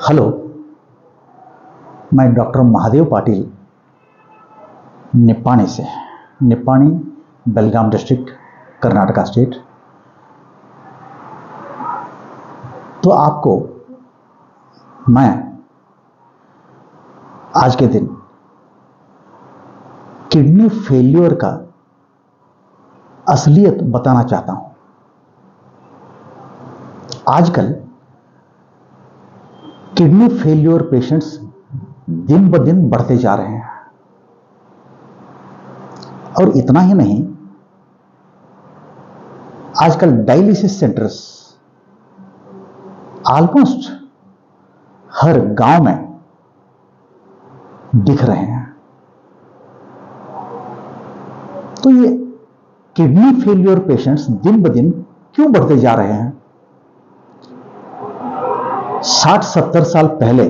Hello, मैं doctor Mahadev Patil Nippani से, निप्पाणी बेलगाम district, Karnataka state. तो आपको मैं आज के दिन किडनी फेल्योर का असलियत बताना चाहता हूं। आजकल किडनी फेल्योर पेशेंट्स दिन ब दिन बढ़ते जा रहे हैं, और इतना ही नहीं, आजकल डायलिसिस सेंटर्स ऑलमोस्ट हर गांव में दिख रहे हैं। तो ये किडनी फेल्योर पेशेंट्स दिन ब दिन क्यों बढ़ते जा रहे हैं? 60-70 साल पहले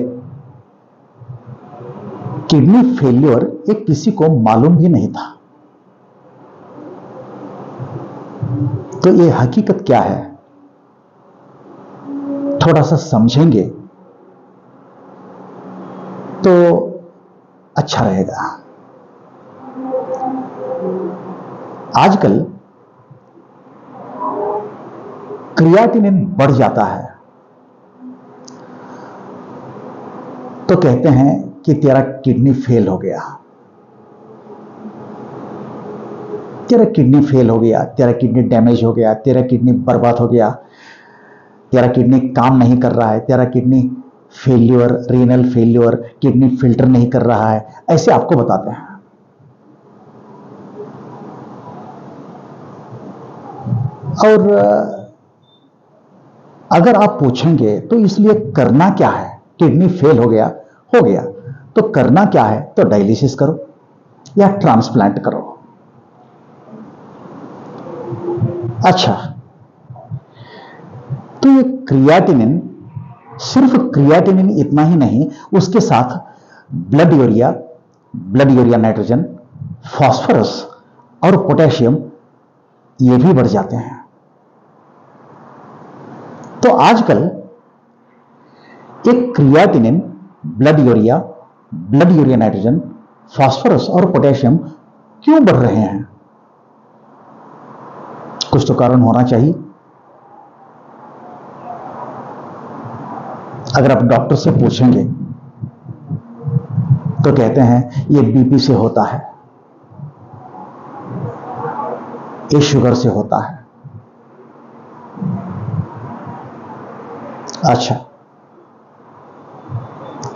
किडनी फेल्योर एक किसी को मालूम भी नहीं था। तो ये हकीकत क्या है, थोड़ा सा समझेंगे तो अच्छा रहेगा। आजकल क्रियाटिनिन बढ़ जाता है तो कहते हैं कि तेरा किडनी फेल हो गया, तेरा किडनी फेल हो गया, तेरा किडनी डैमेज हो गया, तेरा किडनी बर्बाद हो गया, तेरा किडनी काम नहीं कर रहा है, तेरा kidney failure, renal failure, kidney filter नहीं कर रहा है, ऐसे आपको बताते हैं। और अगर आप पूछेंगे तो इसलिए करना क्या है, किडनी फेल हो गया तो करना क्या है? तो डायलिसिस करो या ट्रांसप्लांट करो। अच्छा, तो ये क्रियाटिनिन, सिर्फ क्रियाटिनिन इतना ही नहीं, उसके साथ ब्लड यूरिया नाइट्रोजन, फास्फोरस और पोटेशियम ये भी बढ़ जाते हैं। तो आजकल एक creatinine, blood urea nitrogen, phosphorus और पोटेशियम क्यों बढ़ रहे हैं? कुछ तो कारण होना चाहिए। अगर आप डॉक्टर से पूछेंगे तो कहते हैं ये बीपी से होता है, ये शुगर से होता है। अच्छा,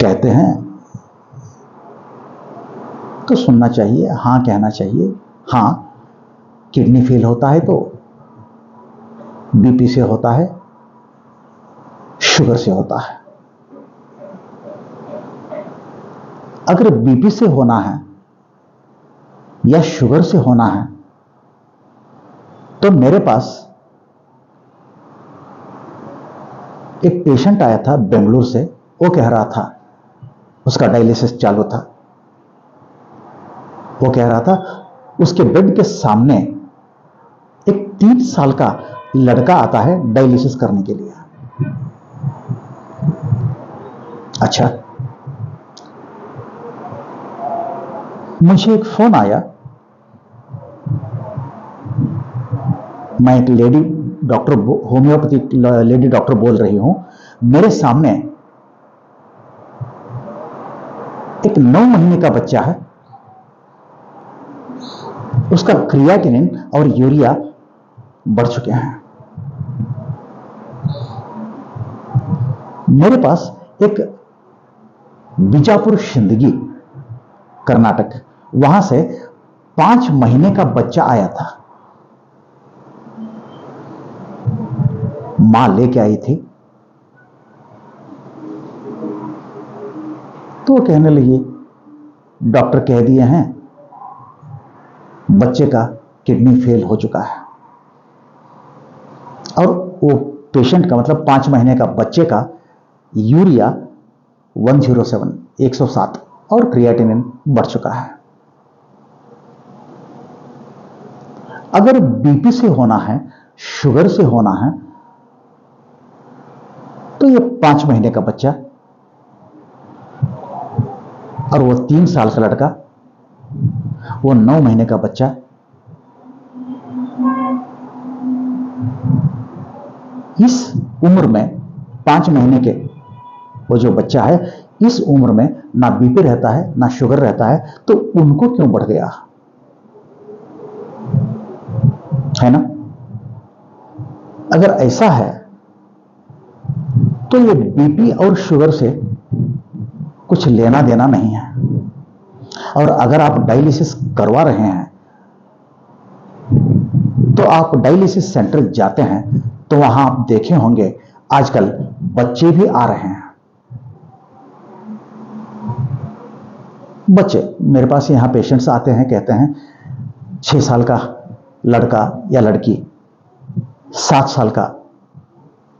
कहते हैं तो सुनना चाहिए, हां कहना चाहिए। हां, किडनी फेल होता है तो बीपी से होता है, शुगर से होता है। अगर बीपी से होना है या शुगर से होना है तो मेरे पास एक पेशेंट आया था बेंगलुरु से। वो कह रहा था, उसका डायलिसिस चालू था। वो कह रहा था उसके बेड के सामने एक 3 साल का लड़का आता है डायलिसिस करने के लिए। अच्छा, मुझे एक फोन आया। मैं एक lady doctor, homeopathic lady doctor बोल रही हूं। मेरे सामने एक 9 महीने का बच्चा है, उसका क्रियाटिनिन और यूरिया बढ़ चुके हैं। मेरे पास एक बीजापुर सिंदगी, कर्नाटक, वहां से 5 महीने का बच्चा आया था। मां लेके आई थी। तो वो कहने लगी, डॉक्टर कह दिए हैं बच्चे का किडनी फेल हो चुका है। और वो पेशेंट का, मतलब 5 महीने का बच्चे का यूरिया 107 107 और क्रिएटिनिन बढ़ चुका है। अगर बीपी से होना है, शुगर से होना है, तो ये 5 महीने का बच्चा और वो 3 साल का लड़का, वो 9 महीने का बच्चा, इस उम्र में 5 महीने के वो जो बच्चा है, इस उम्र में ना बीपी रहता है ना शुगर रहता है, तो उनको क्यों बढ़ गया, है ना? अगर ऐसा है तो ये बीपी और शुगर से कुछ लेना देना नहीं है। और अगर आप डायलिसिस करवा रहे हैं तो आप डायलिसिस सेंटर जाते हैं तो वहां आप देखे होंगे आजकल बच्चे भी आ रहे हैं। बच्चे मेरे पास यहां पेशेंट्स आते हैं, कहते हैं 6 साल का लड़का या लड़की, 7 साल का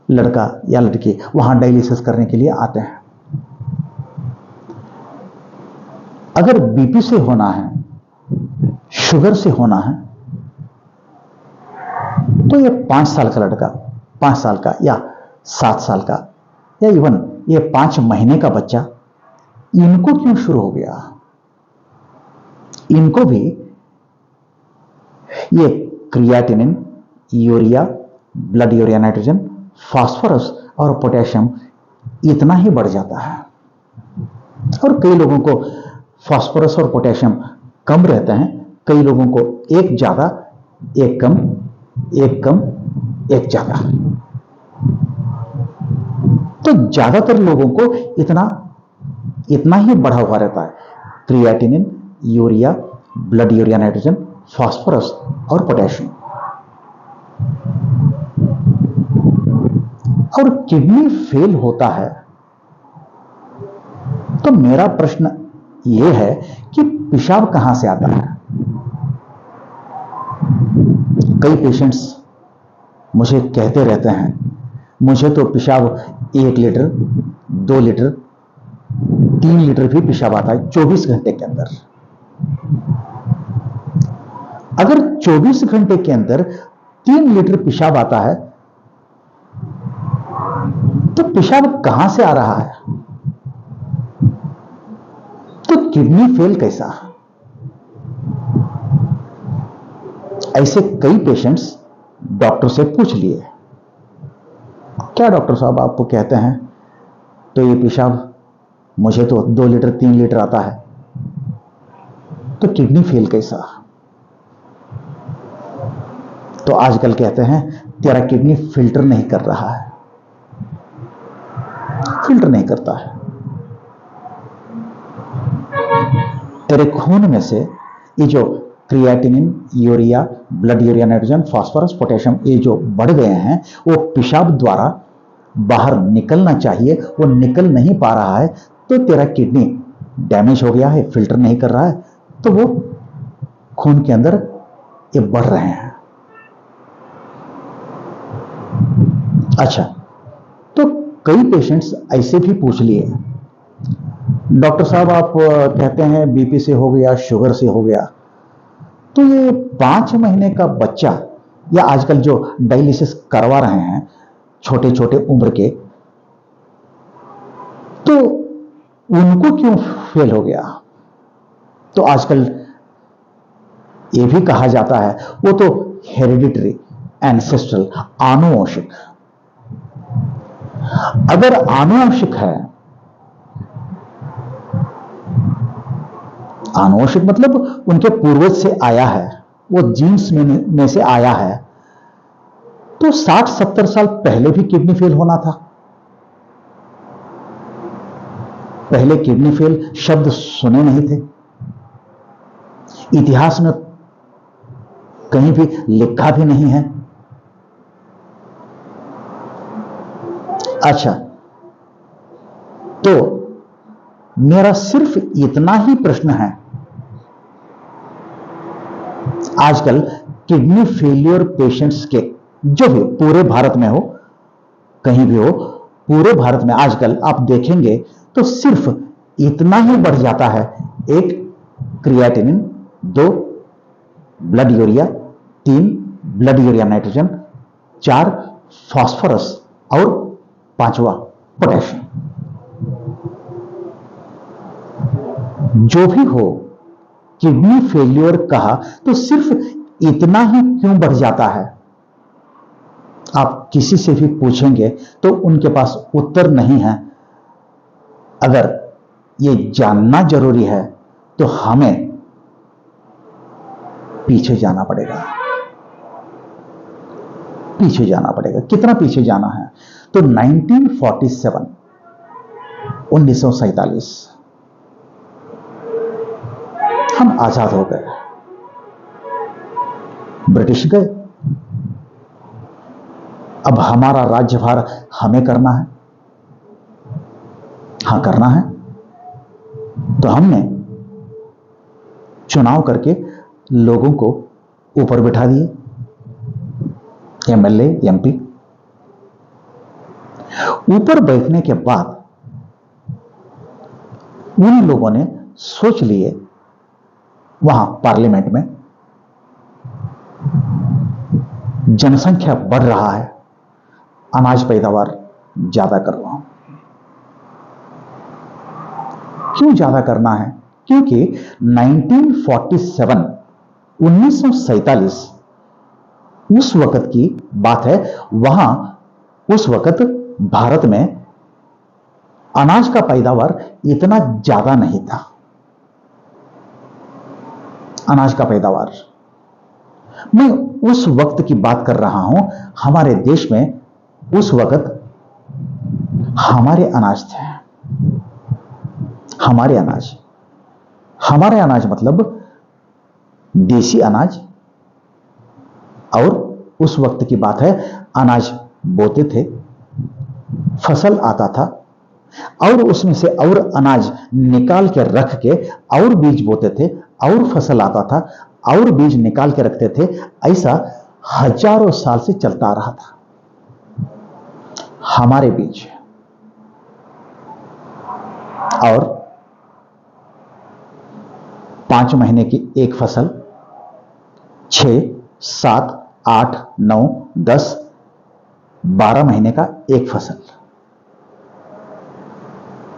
लड़का या लड़की वहां डायलिसिस करने के लिए आते हैं। अगर बीपी से होना है, शुगर से होना है, तो ये 5 साल का लड़का, 5 साल का या 7 साल का या इवन ये 5 महीने का बच्चा, इनको क्यों शुरू हो गया? इनको भी ये creatinine, urea, blood urea nitrogen, phosphorus और पोटेशियम इतना ही बढ़ जाता है। और कई लोगों को फास्फोरस और पोटेशियम कम रहते हैं, कई लोगों को एक ज्यादा, एक कम, एक कम, एक ज्यादा। तो ज्यादातर लोगों को इतना ही बढ़ा हुआ रहता है, creatinine, urea, blood urea nitrogen, phosphorus और पोटेशियम। और किडनी फेल होता है तो मेरा प्रश्न यह है कि पेशाब कहां से आता है? कई पेशेंट्स मुझे कहते रहते हैं, मुझे तो पेशाब 1 लीटर, 2 लीटर, 3 लीटर भी पेशाब आता है 24 घंटे के अंदर। अगर 24 घंटे के अंदर 3 लीटर पेशाब आता है तो पेशाब कहां से आ रहा है? तो किडनी फेल कैसा? ऐसे कई पेशेंट्स डॉक्टर से पूछ लिए, क्या डॉक्टर साहब आपको कहते हैं तो ये पेशाब मुझे तो 2 लीटर 3 लीटर आता है, तो किडनी फेल कैसा? तो आजकल कहते हैं तेरा किडनी फिल्टर नहीं कर रहा है, फिल्टर नहीं करता है। तेरे खून में से ये जो creatinine, urea, blood urea nitrogen, phosphorus, potassium ये जो बढ़ गए हैं, वो पेशाब द्वारा बाहर निकलना चाहिए, वो निकल नहीं पा रहा है, तो तेरा किडनी डैमेज हो गया है, फिल्टर नहीं कर रहा है, तो वो खून के अंदर ये बढ़ रहे हैं। अच्छा, तो कई पेशेंट्स ऐसे भी पूछ लिए, डॉक्टर साहब आप कहते हैं बीपी से हो गया, शुगर से हो गया, तो ये 5 महीने का बच्चा या आजकल जो डायलिसिस करवा रहे हैं छोटे छोटे उम्र के, तो उनको क्यों फेल हो गया? तो आजकल ये भी कहा जाता है वो तो हेरिडिटरी, एंसेस्ट्रल, आनुवंशिक। अगर आनुवंशिक है, आनुवंशिक मतलब उनके पूर्वज से आया है, वो जीन्स में से आया है, तो 60-70 साल पहले भी किडनी फेल होना था। पहले किडनी फेल शब्द सुने नहीं थे, इतिहास में कहीं भी लिखा भी नहीं है। अच्छा, तो मेरा सिर्फ इतना ही प्रश्न है, आजकल किडनी फेलियर पेशेंट्स के जो भी पूरे भारत में हो, कहीं भी हो, पूरे भारत में आजकल आप देखेंगे तो सिर्फ इतना ही बढ़ जाता है, 1 creatinine, 2 blood urea, 3 blood urea nitrogen, 4 phosphorus और 5वां पोटेशियम। जो भी हो, किडनी फेल्योर कहा तो सिर्फ इतना ही क्यों बढ़ जाता है? आप किसी से भी पूछेंगे तो उनके पास उत्तर नहीं है। अगर ये जानना जरूरी है तो हमें पीछे जाना पड़ेगा। पीछे जाना पड़ेगा। कितना पीछे जाना है? तो 1947, 1947 हम आजाद हो गए। ब्रिटिश गए। अब हमारा राज्यभार हमें करना है। हां, करना है। तो हमने चुनाव करके लोगों को ऊपर बिठा दिए, एमएलए, एमपी। ऊपर बैठने के बाद उन लोगों ने सोच लिए वहां पार्लियामेंट में जनसंख्या बढ़ रहा है, अनाज पैदावार ज्यादा कर रहा हूं। क्यों ज्यादा करना है? क्योंकि 1947, 1947 उस वक्त की बात है। वहां उस वक्त भारत में अनाज का पैदावार इतना ज्यादा नहीं था। अनाज का पैदावार, मैं उस वक्त की बात कर रहा हूं। हमारे देश में उस वक्त हमारे अनाज थे। हमारे अनाज मतलब देसी अनाज। और उस वक्त की बात है, अनाज बोते थे, फसल आता था, और उसमें से और अनाज निकाल के रख के और बीज बोते थे, और फसल आता था, और बीज निकाल के रखते थे। ऐसा हजारों साल से चलता आ रहा था। हमारे बीज और 5 महीने की एक फसल, 6, 7, 8, 9, 10, 12 महीने का एक फसल।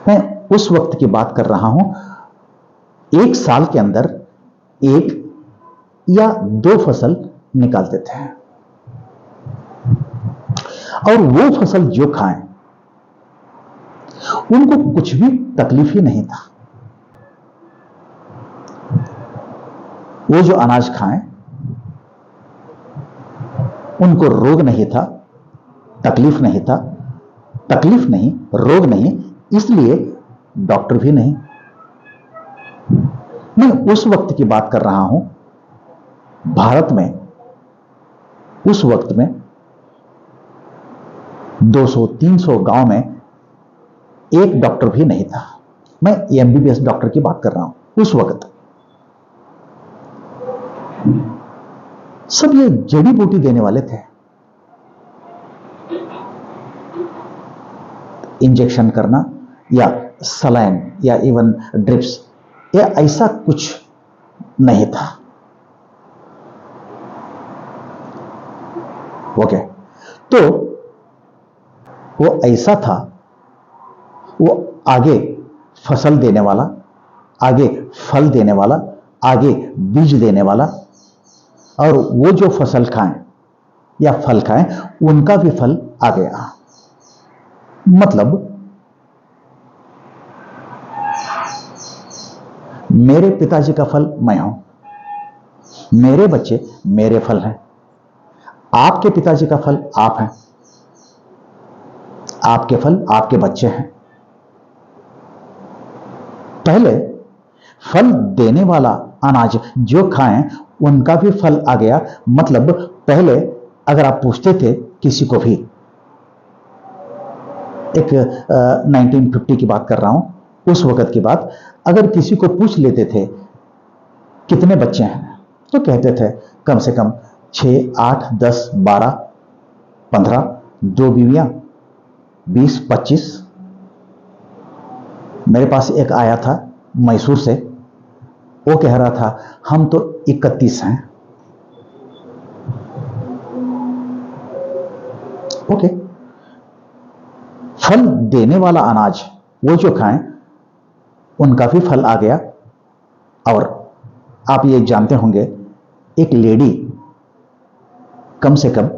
मैं उस वक्त की बात कर रहा हूं। एक साल के अंदर 1 या 2 फसल निकालते थे, और वो फसल जो खाएं उनको कुछ भी तकलीफ ही नहीं था। वो जो अनाज खाएं उनको रोग नहीं था, तकलीफ नहीं था। तकलीफ नहीं, रोग नहीं, इसलिए डॉक्टर भी नहीं। मैं उस वक्त की बात कर रहा हूं। भारत में उस वक्त में 200-300 गांव में एक डॉक्टर भी नहीं था। मैं एमबीबीएस डॉक्टर की बात कर रहा हूं। उस वक्त सब ये जड़ी बूटी देने वाले थे। इंजेक्शन करना या सलाइन या इवन ड्रिप्स, या ऐसा कुछ नहीं था। ओके, तो वो ऐसा था, वो आगे फसल देने वाला, आगे फल देने वाला, आगे बीज देने वाला, और वो जो फसल खाएं या फल खाएं उनका भी फल आ गया। मतलब मेरे पिताजी का फल मैं हूं, मेरे बच्चे मेरे फल हैं, आपके पिताजी का फल आप हैं, आपके फल आपके बच्चे हैं। पहले फल देने वाला अनाज जो खाएं उनका भी फल आ गया। मतलब पहले अगर आप पूछते थे किसी को भी, एक 1950 की बात कर रहा हूं, उस वक्त की बात, अगर किसी को पूछ लेते थे कितने बच्चे हैं, तो कहते थे कम से कम 6, 8, 10, 12, 15, 2 बीवियां, 20, 25। मेरे पास एक आया था मैसूर से, वो कह रहा था हम तो 31 हैं। ओके, फल देने वाला अनाज वो जो खाएं उनका भी फल आ गया। और आप ये जानते होंगे, एक लेडी कम से कम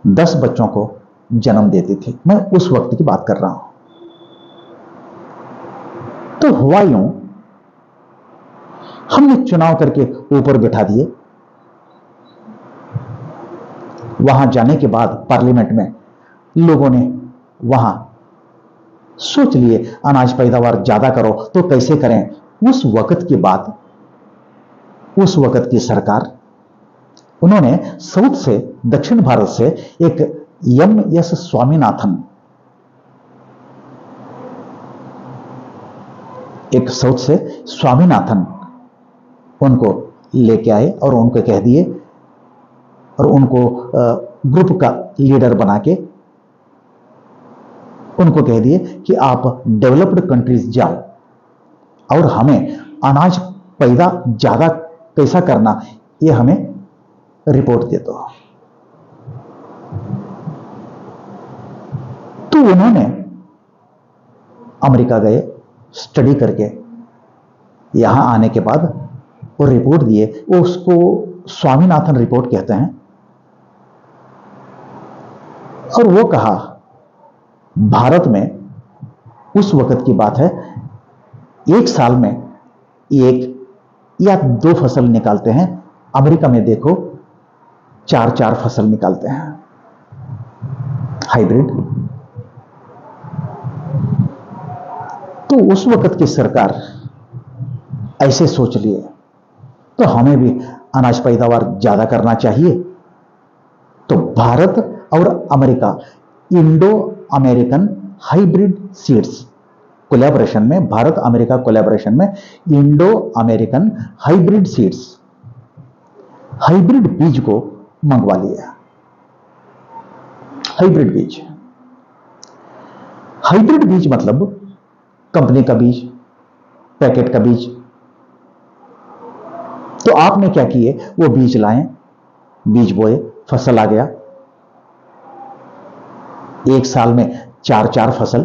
10 बच्चों को जन्म देती थी। मैं उस वक्त की बात कर रहा हूं। तो हुआ यूं, हमने चुनाव करके ऊपर बिठा दिए। वहां जाने के बाद पार्लियामेंट में लोगों ने वहां सोच लिए अनाज पैदावार ज्यादा करो तो कैसे करें। उस वक्त की बात, उस वक्त की सरकार, उन्होंने साउथ से, दक्षिण भारत से एक एम.एस. स्वामीनाथन, एक साउथ से स्वामीनाथन उनको लेके आए और उनको कह दिए और उनको ग्रुप का लीडर बना के उनको कह दिए कि आप डेवलप्ड कंट्रीज जाओ और हमें अनाज पैदा ज्यादा कैसा करना, ये हमें रिपोर्ट दे दो। तो उन्होंने अमेरिका गए, स्टडी करके यहां आने के बाद वो रिपोर्ट दिए। वो उसको स्वामीनाथन रिपोर्ट कहते हैं। और वो कहा, भारत में उस वक्त की बात है, एक साल में एक या 2 फसल निकालते हैं। अमेरिका में देखो 4-4 फसल निकालते हैं, हाइब्रिड। तो उस वक्त की सरकार ऐसे सोच लिए, तो हमें भी अनाज पैदावार ज्यादा करना चाहिए। तो भारत और America Indo American hybrid seeds collaboration में, भारत अमेरिका कोलैबोरेशन में Indo American hybrid seeds, hybrid बीज को मंगवा लिया। हाइब्रिड बीज, हाइब्रिड बीज मतलब कंपनी का बीज, पैकेट का बीज। तो आपने क्या किए, वो बीज लाए, बीज बोए, फसल आ गया। एक साल में 4-4 फसल,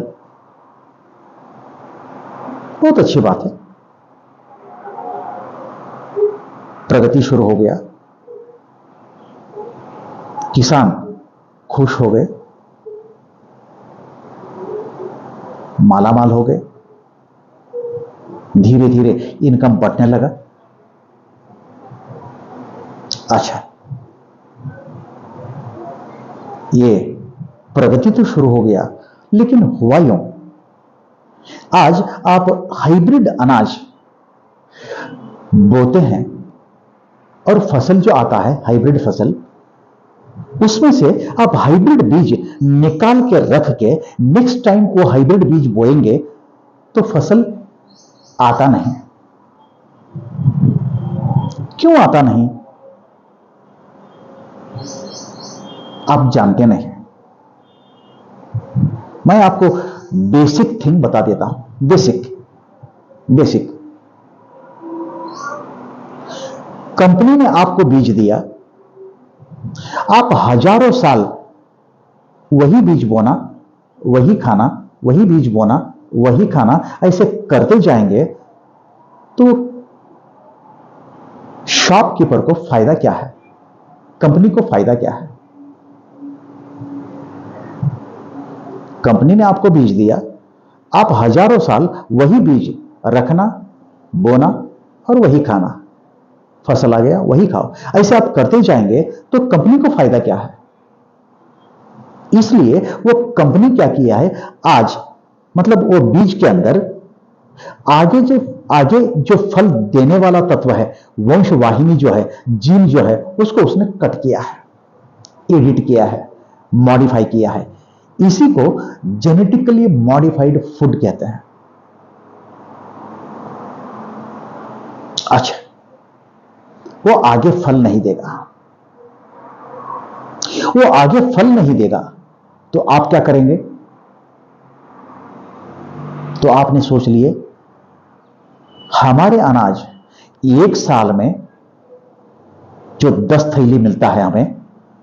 बहुत अच्छी बात है। प्रगति शुरू हो गया, किसान खुश हो गए, मालामाल हो गए, धीरे धीरे इनकम बढ़ने लगा। अच्छा, ये प्रगति तो शुरू हो गया, लेकिन हुआ यूं, आज आप हाइब्रिड अनाज बोते हैं और फसल जो आता है हाइब्रिड फसल, उसमें से आप हाइब्रिड बीज निकाल के रख के नेक्स्ट टाइम वो हाइब्रिड बीज बोएंगे तो फसल आता नहीं। क्यों आता नहीं? आप जानते नहीं। मैं आपको बेसिक थिंग बता देता हूं, बेसिक। कंपनी ने आपको बीज दिया, आप हजारों साल वही बीज बोना, वही खाना, वही बीज बोना, वही खाना, ऐसे करते जाएंगे तो शॉपकीपर को फायदा क्या है, कंपनी को फायदा क्या है? कंपनी ने आपको बीज दिया, आप हजारों साल वही बीज रखना, बोना और वही खाना, फसल आ गया वही खाओ, ऐसे आप करते जाएंगे तो कंपनी को फायदा क्या है? इसलिए वो कंपनी क्या किया है, आज मतलब वो बीज के अंदर आगे जो फल देने वाला तत्व है, वंशवाहिनी जो है, जीन जो है, उसको उसने कट किया है, एडिट किया है, मॉडिफाई किया है। इसी को जेनेटिकली मॉडिफाइड फूड कहते हैं। अच्छा, वो आगे फल नहीं देगा, वो आगे फल नहीं देगा तो आप क्या करेंगे? तो आपने सोच लिए हमारे अनाज एक साल में जो 10 थैली मिलता है हमें,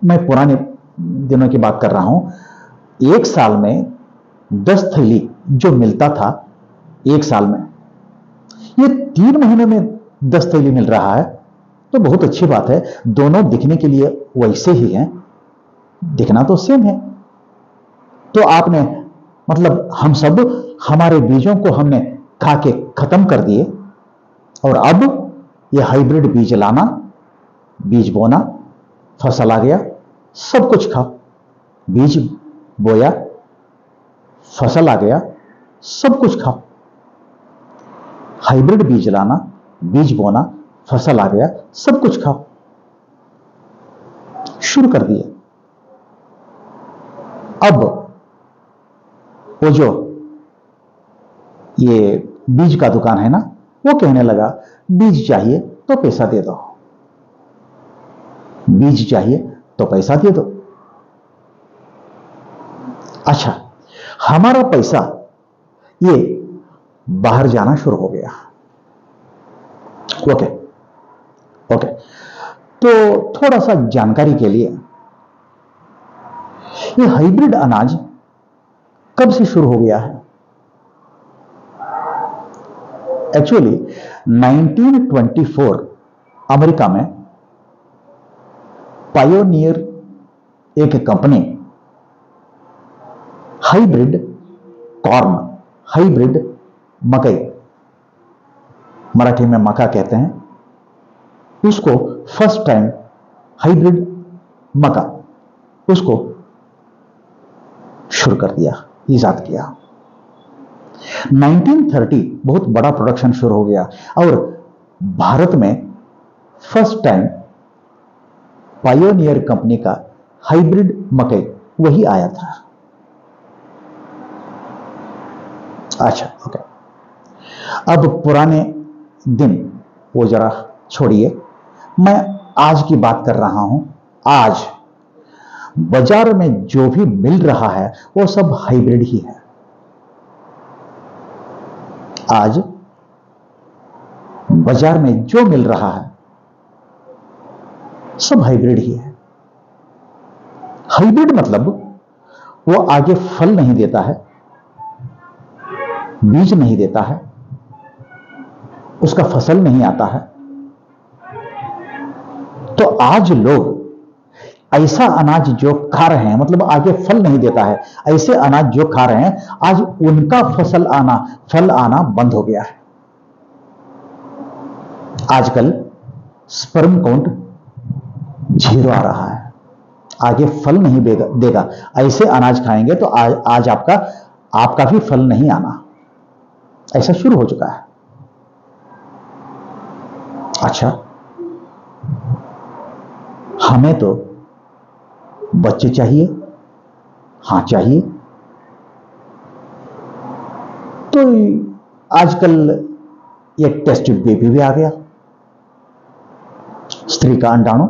मैं पुराने दिनों की बात कर रहा हूं, एक साल में 10 थैली जो मिलता था एक साल में, ये 3 महीने में 10 थैली मिल रहा है तो बहुत अच्छी बात है। दोनों दिखने के लिए वैसे ही हैं, दिखना तो सेम है। तो आपने मतलब हम सब हमारे बीजों को हमने खा के खत्म कर दिए और अब ये हाइब्रिड बीज लाना, बीज बोना, फसल आ गया, सब कुछ खाओ। बीज बोया, फसल आ गया, सब कुछ खाओ। हाइब्रिड बीज लाना, बीज बोना, फसल आ गया, सब कुछ खाओ। शुरू कर दिए। अब वो जो ये बीज का दुकान है ना, वो कहने लगा बीज चाहिए तो पैसा दे दो, बीज चाहिए तो पैसा दे दो। अच्छा, हमारा पैसा ये बाहर जाना शुरू हो गया। ओके ओके, तो थोड़ा सा जानकारी के लिए, ये हाइब्रिड अनाज कब से शुरू हो गया है? एक्चुअली 1924 अमेरिका में पायोनियर एक कंपनी हाइब्रिड कॉर्न, हाइब्रिड मकई, मराठी में मका कहते हैं उसको, फर्स्ट टाइम हाइब्रिड मका उसको शुरू कर दिया, इजाद किया। 1930 बहुत बड़ा प्रोडक्शन शुरू हो गया और भारत में फर्स्ट टाइम पायोनियर कंपनी का हाइब्रिड मकई वही आया था। अच्छा ओके, अब पुराने दिन वो जरा छोड़िए, मैं आज की बात कर रहा हूं। आज बाजार में जो भी मिल रहा है वो सब हाइब्रिड ही है। आज बाजार में जो मिल रहा है सब हाइब्रिड ही है। हाइब्रिड मतलब वो आगे फल नहीं देता है, बीज नहीं देता है, उसका फसल नहीं आता है। तो आज लोग ऐसा अनाज जो खा रहे हैं, मतलब आगे फल नहीं देता है, ऐसे अनाज जो खा रहे हैं, आज उनका फल आना बंद हो गया है। आजकल स्पर्म काउंट 0 आ रहा है, आगे फल नहीं देगा। ऐसे अनाज खाएंगे तो आज आपका भी फल नहीं आना, ऐसा शुरू हो चुका है। अच्छा, हमें तो बच्चे चाहिए, हां चाहिए, तो आजकल ये टेस्ट बेबी भी आ गया। स्त्री का अंडाणु,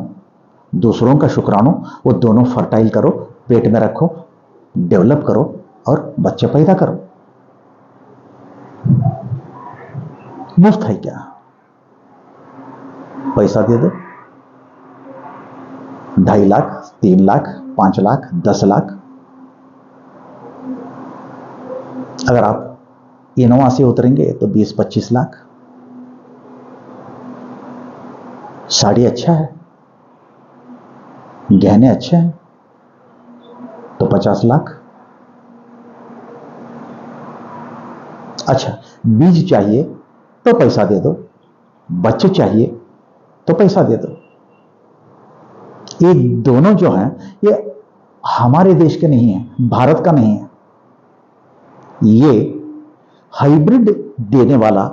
दूसरों का शुक्राणु, वो दोनों फर्टाइल करो, पेट में रखो, डेवलप करो और बच्चे पैदा करो। मुफ्त है क्या? पैसा दे दो, 2.5 लाख, 3 लाख, 5 लाख, 10 लाख। अगर आप इनोवा से उतरेंगे तो 20-25 लाख। साड़ी अच्छा है, गहने अच्छे हैं तो 50 लाख। अच्छा, बीज चाहिए तो पैसा दे दो, बच्चे चाहिए तो पैसा दे दो। ये दोनों जो हैं ये हमारे देश के नहीं है, भारत का नहीं है। ये हाइब्रिड देने वाला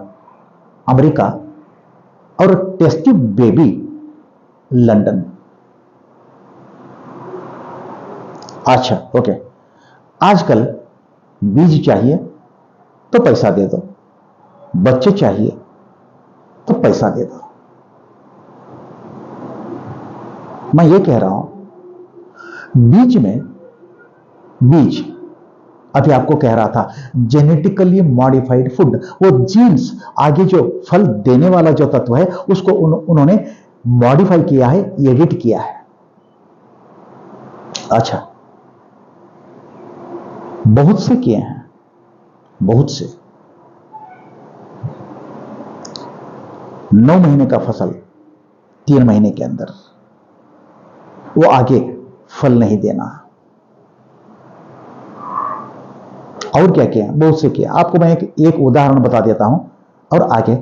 अमेरिका और टेस्टी बेबी लंदन। अच्छा ओके, आजकल बीज चाहिए तो पैसा दे दो, बच्चे चाहिए तो पैसा दे दो। मैं ये कह रहा हूं बीज अभी आपको कह रहा था जेनेटिकली मॉडिफाइड फूड, वो जीन्स आगे जो फल देने वाला जो तत्व है उसको उन्होंने मॉडिफाई किया है, एडिट किया है। अच्छा, बहुत से किए हैं, बहुत से। 9 महीने का फसल 3 महीने के अंदर, वो आगे फल नहीं देना। और क्या किया, बहुत से किया। आपको मैं एक उदाहरण बता देता हूं और आगे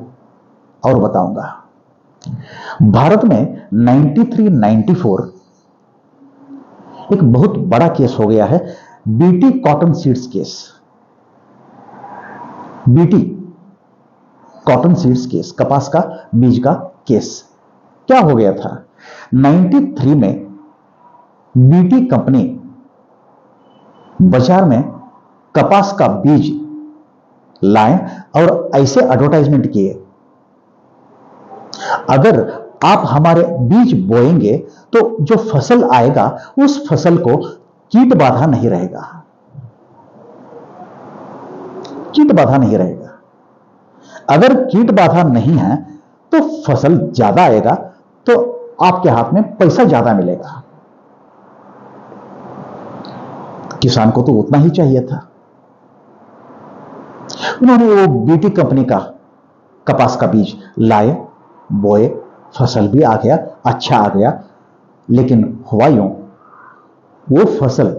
और बताऊंगा। भारत में 93-94 एक बहुत बड़ा केस हो गया है, BT cotton seeds case. BT cotton seeds case, कपास का बीज का केस। क्या हो गया था, 93 में बीटी कंपनी बाजार में कपास का बीज लाए और ऐसे एडवर्टाइजमेंट किए, अगर आप हमारे बीज बोएंगे तो जो फसल आएगा उस फसल को कीट बाधा नहीं रहेगा, कीट बाधा नहीं रहेगा। अगर कीट बाधा नहीं है तो फसल ज्यादा आएगा, तो आपके हाथ में पैसा ज्यादा मिलेगा। किसान को तो उतना ही चाहिए था। उन्होंने वो बीटी कंपनी का कपास का बीज लाए, बोए, फसल भी आ गया, अच्छा आ गया, लेकिन हुआ यूं, वो फसल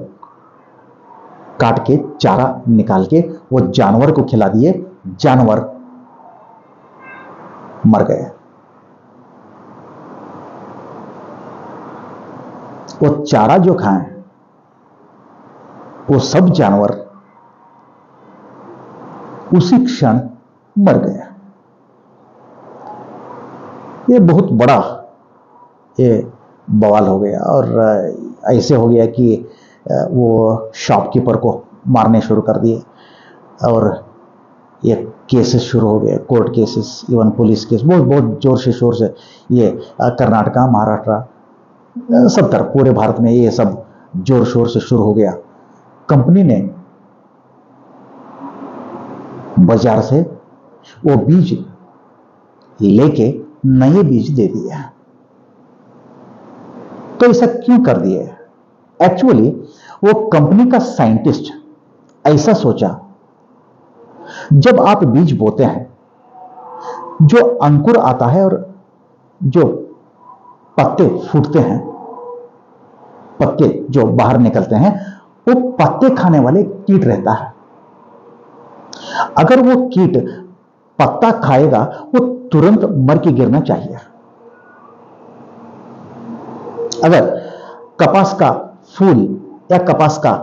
काट के चारा निकाल के वो जानवर को खिला दिए, जानवर मर गए। वो चारा जो खाएं वो सब जानवर उसी क्षण मर गए। ये बहुत बड़ा ये बवाल हो गया और ऐसे हो गया कि वो शॉपकीपर को मारने शुरू कर दिए और ये केसेस शुरू हो गए, court cases, even police case, बहुत बहुत जोर से शोर से। ये कर्नाटका, महाराष्ट्र, सब तरफ पूरे भारत में ये सब जोर शोर से शुरू हो गया। कंपनी ने बाजार से वो बीज लेके नए बीज दे दिए। तो ऐसा क्यों कर दिए? एक्चुअली वो कंपनी का साइंटिस्ट ऐसा सोचा, जब आप बीज बोते हैं, जो अंकुर आता है और जो पत्ते फूटते हैं, पत्ते जो बाहर निकलते हैं, वो पत्ते खाने वाले कीट रहता है। अगर वो कीट पत्ता खाएगा वो तुरंत मर के गिरना चाहिए। अगर कपास का फूल या कपास का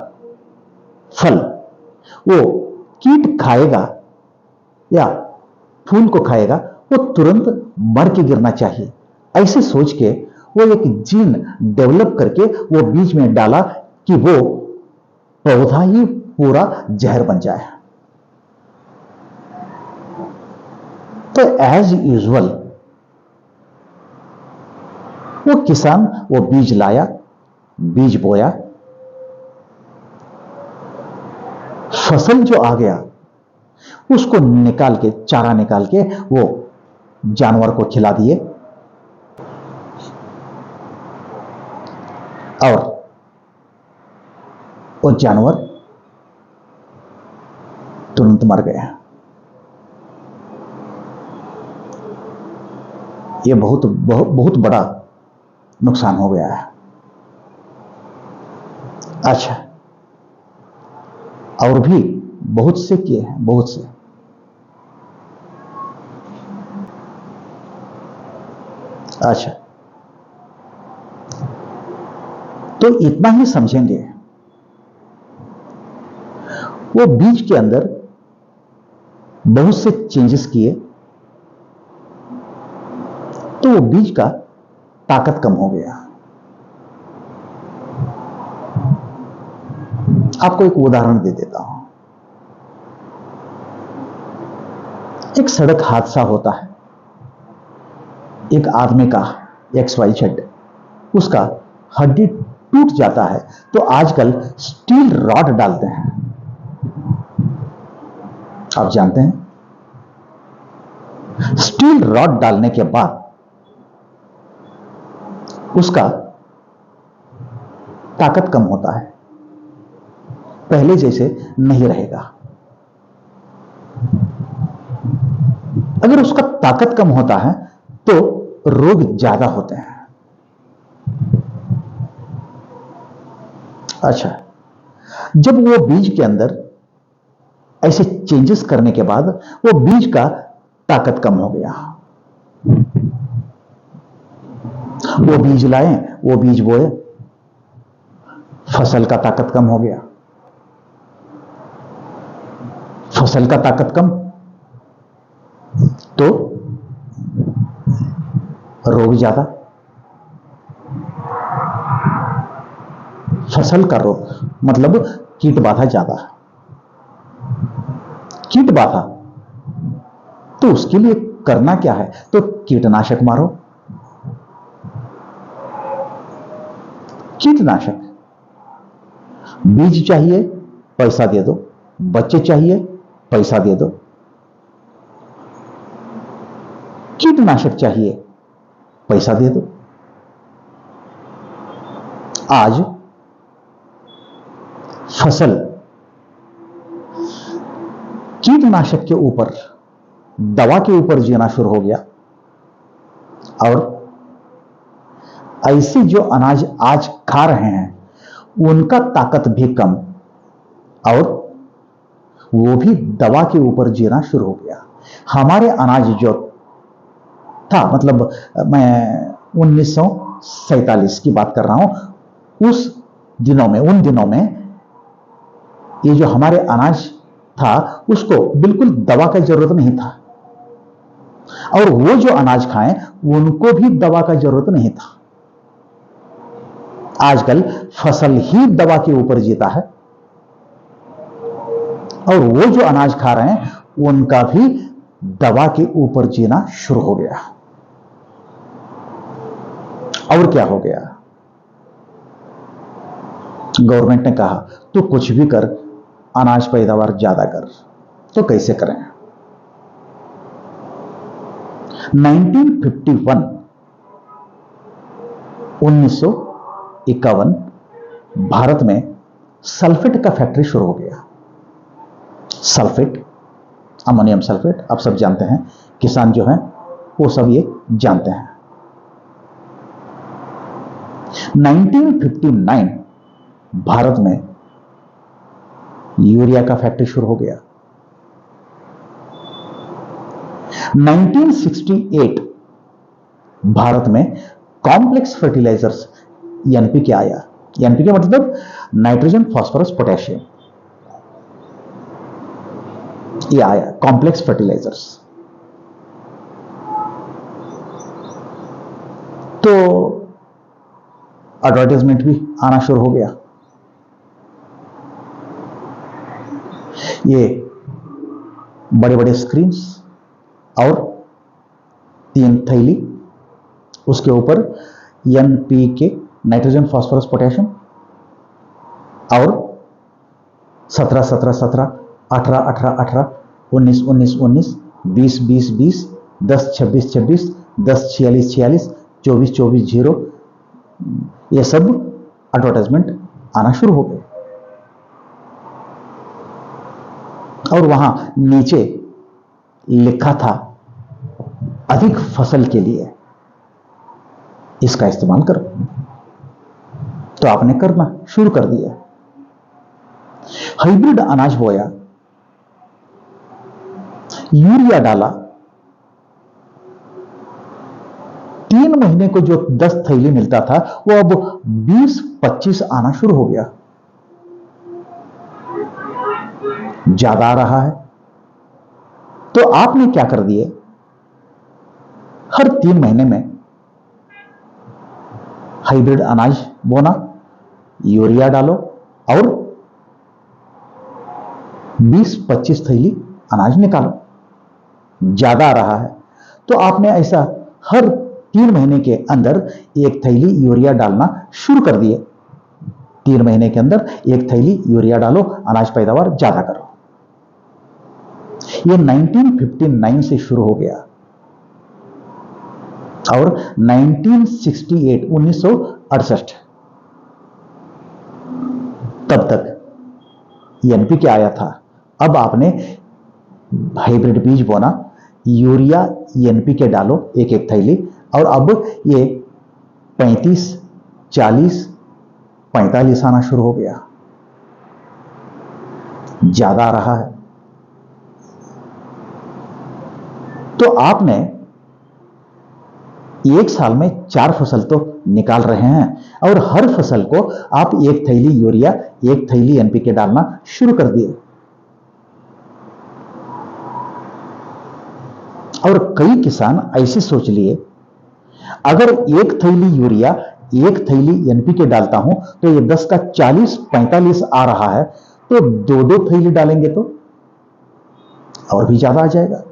फल वो कीट खाएगा या फूल को खाएगा, वो तुरंत मर के गिरना चाहिए। ऐसे सोच के वो एक जीन डेवलप करके वो बीज में डाला कि वो पौधा ही पूरा जहर बन जाए। तो एज यूजुअल वो किसान वो बीज लाया, बीज बोया, फसल जो आ गया उसको निकाल के, चारा निकाल के वो जानवर को खिला दिए और वो जानवर तुरंत मर गया। ये बहुत बड़ा नुकसान हो गया है। अच्छा, और भी बहुत से किए हैं, बहुत से। अच्छा, तो इतना ही समझेंगे, वो बीज के अंदर बहुत से चेंजेस किए तो वो बीज का ताकत कम हो गया। आपको एक उदाहरण दे देता हूं। एक सड़क हादसा होता है, एक आदमी का XYZ, उसका हड्डी टूट जाता है, तो आजकल स्टील रॉड डालते हैं। आप जानते हैं, स्टील रॉड डालने के बाद उसका ताकत कम होता है, पहले जैसे नहीं रहेगा। अगर उसका ताकत कम होता है तो रोग ज्यादा होते हैं। अच्छा, जब वो बीज के अंदर ऐसे चेंजेस करने के बाद वो बीज का ताकत कम हो गया, वो बीज लाए, वो बीज बोए, फसल का ताकत कम हो गया, फसल का ताकत कम तो रोग ज्यादा, फसल का रोग मतलब कीट बाधा ज्यादा, कीट बाधा, तो उसके लिए करना क्या है? तो कीटनाशक मारो, कीटनाशक। बीज चाहिए, पैसा दे दो, बच्चे चाहिए, पैसा दे दो, कीटनाशक चाहिए, पैसा दे दो। आज फसल कीटनाशक के ऊपर, दवा के ऊपर जीना शुरू हो गया, और ऐसे जो अनाज आज खा रहे हैं उनका ताकत भी कम, और वो भी दवा के ऊपर जीना शुरू हो गया। हमारे अनाज जो था, मतलब मैं 1947 की बात कर रहा हूं, उस दिनों में, उन दिनों में ये जो हमारे अनाज था उसको बिल्कुल दवा का जरूरत नहीं था, और वो जो अनाज खाएं उनको भी दवा का जरूरत नहीं था। आजकल फसल ही दवा के ऊपर जीता है, और वो जो अनाज खा रहे हैं उनका भी दवा के ऊपर जीना शुरू हो गया। और क्या हो गया? गवर्नमेंट ने कहा तो कुछ भी कर, अनाज पैदावार ज्यादा कर। तो कैसे करें? 1951 भारत में सल्फेट का फैक्ट्री शुरू हो गया। सल्फेट, अमोनियम सल्फेट, आप सब जानते हैं, किसान जो हैं वो सब ये जानते हैं। 1959 भारत में यूरिया का फैक्ट्री शुरू हो गया। 1968 भारत में कॉम्प्लेक्स फर्टिलाइजर्स एनपीके आया। एनपीके मतलब नाइट्रोजन, फास्फोरस, पोटेशियम, ये आया, कॉम्प्लेक्स फर्टिलाइजर्स। तो एडवर्टाइजमेंट भी आना शुरू हो गया। ये बड़े बड़े स्क्रीन्स और 3 थैली, उसके ऊपर एनपीके, नाइट्रोजन, फास्फोरस, पोटेशियम, और 17 17 17, 18 18 18, 19 19 19, 20 20 20, 10 26 26, 10 46 46, 24 24 0, ये सब एडवर्टाइजमेंट आना शुरू हो गए। और वहां नीचे लिखा था अधिक फसल के लिए इसका इस्तेमाल करो। तो आपने करना शुरू कर दिया, हाइब्रिड अनाज बोया, यूरिया डाला, 3 महीने को जो 10 थैली मिलता था वो अब 20-25 आना शुरू हो गया, ज्यादा आ रहा है। तो आपने क्या कर दिए, हर 3 महीने में हाइब्रिड अनाज बोना, यूरिया डालो, और 20-25 थैली अनाज निकालो, ज्यादा आ रहा है। तो आपने ऐसा हर 3 महीने के अंदर 1 थैली यूरिया डालना शुरू कर दिए। 3 महीने के अंदर 1 थैली यूरिया डालो, अनाज पैदावार ज्यादा करो। ये 1959 से शुरू हो गया, और 1968 तब तक एनपीके आया था। अब आपने हाइब्रिड बीज बोना, यूरिया एनपीके डालो एक एक थैली, और अब ये 35, 40, 45 आना शुरू हो गया, ज्यादा आ रहा है। तो आपने एक साल में 4 फसल तो निकाल रहे हैं, और हर फसल को आप एक थैली यूरिया, एक थैली एनपीके डालना शुरू कर दिए। और कई किसान ऐसे सोच लिए, अगर एक थैली यूरिया, एक थैली एनपीके डालता हूं तो ये 10 का 40, 45 आ रहा है, तो 2-2 थैली डालेंगे तो और भी ज्यादा आ जाएगा।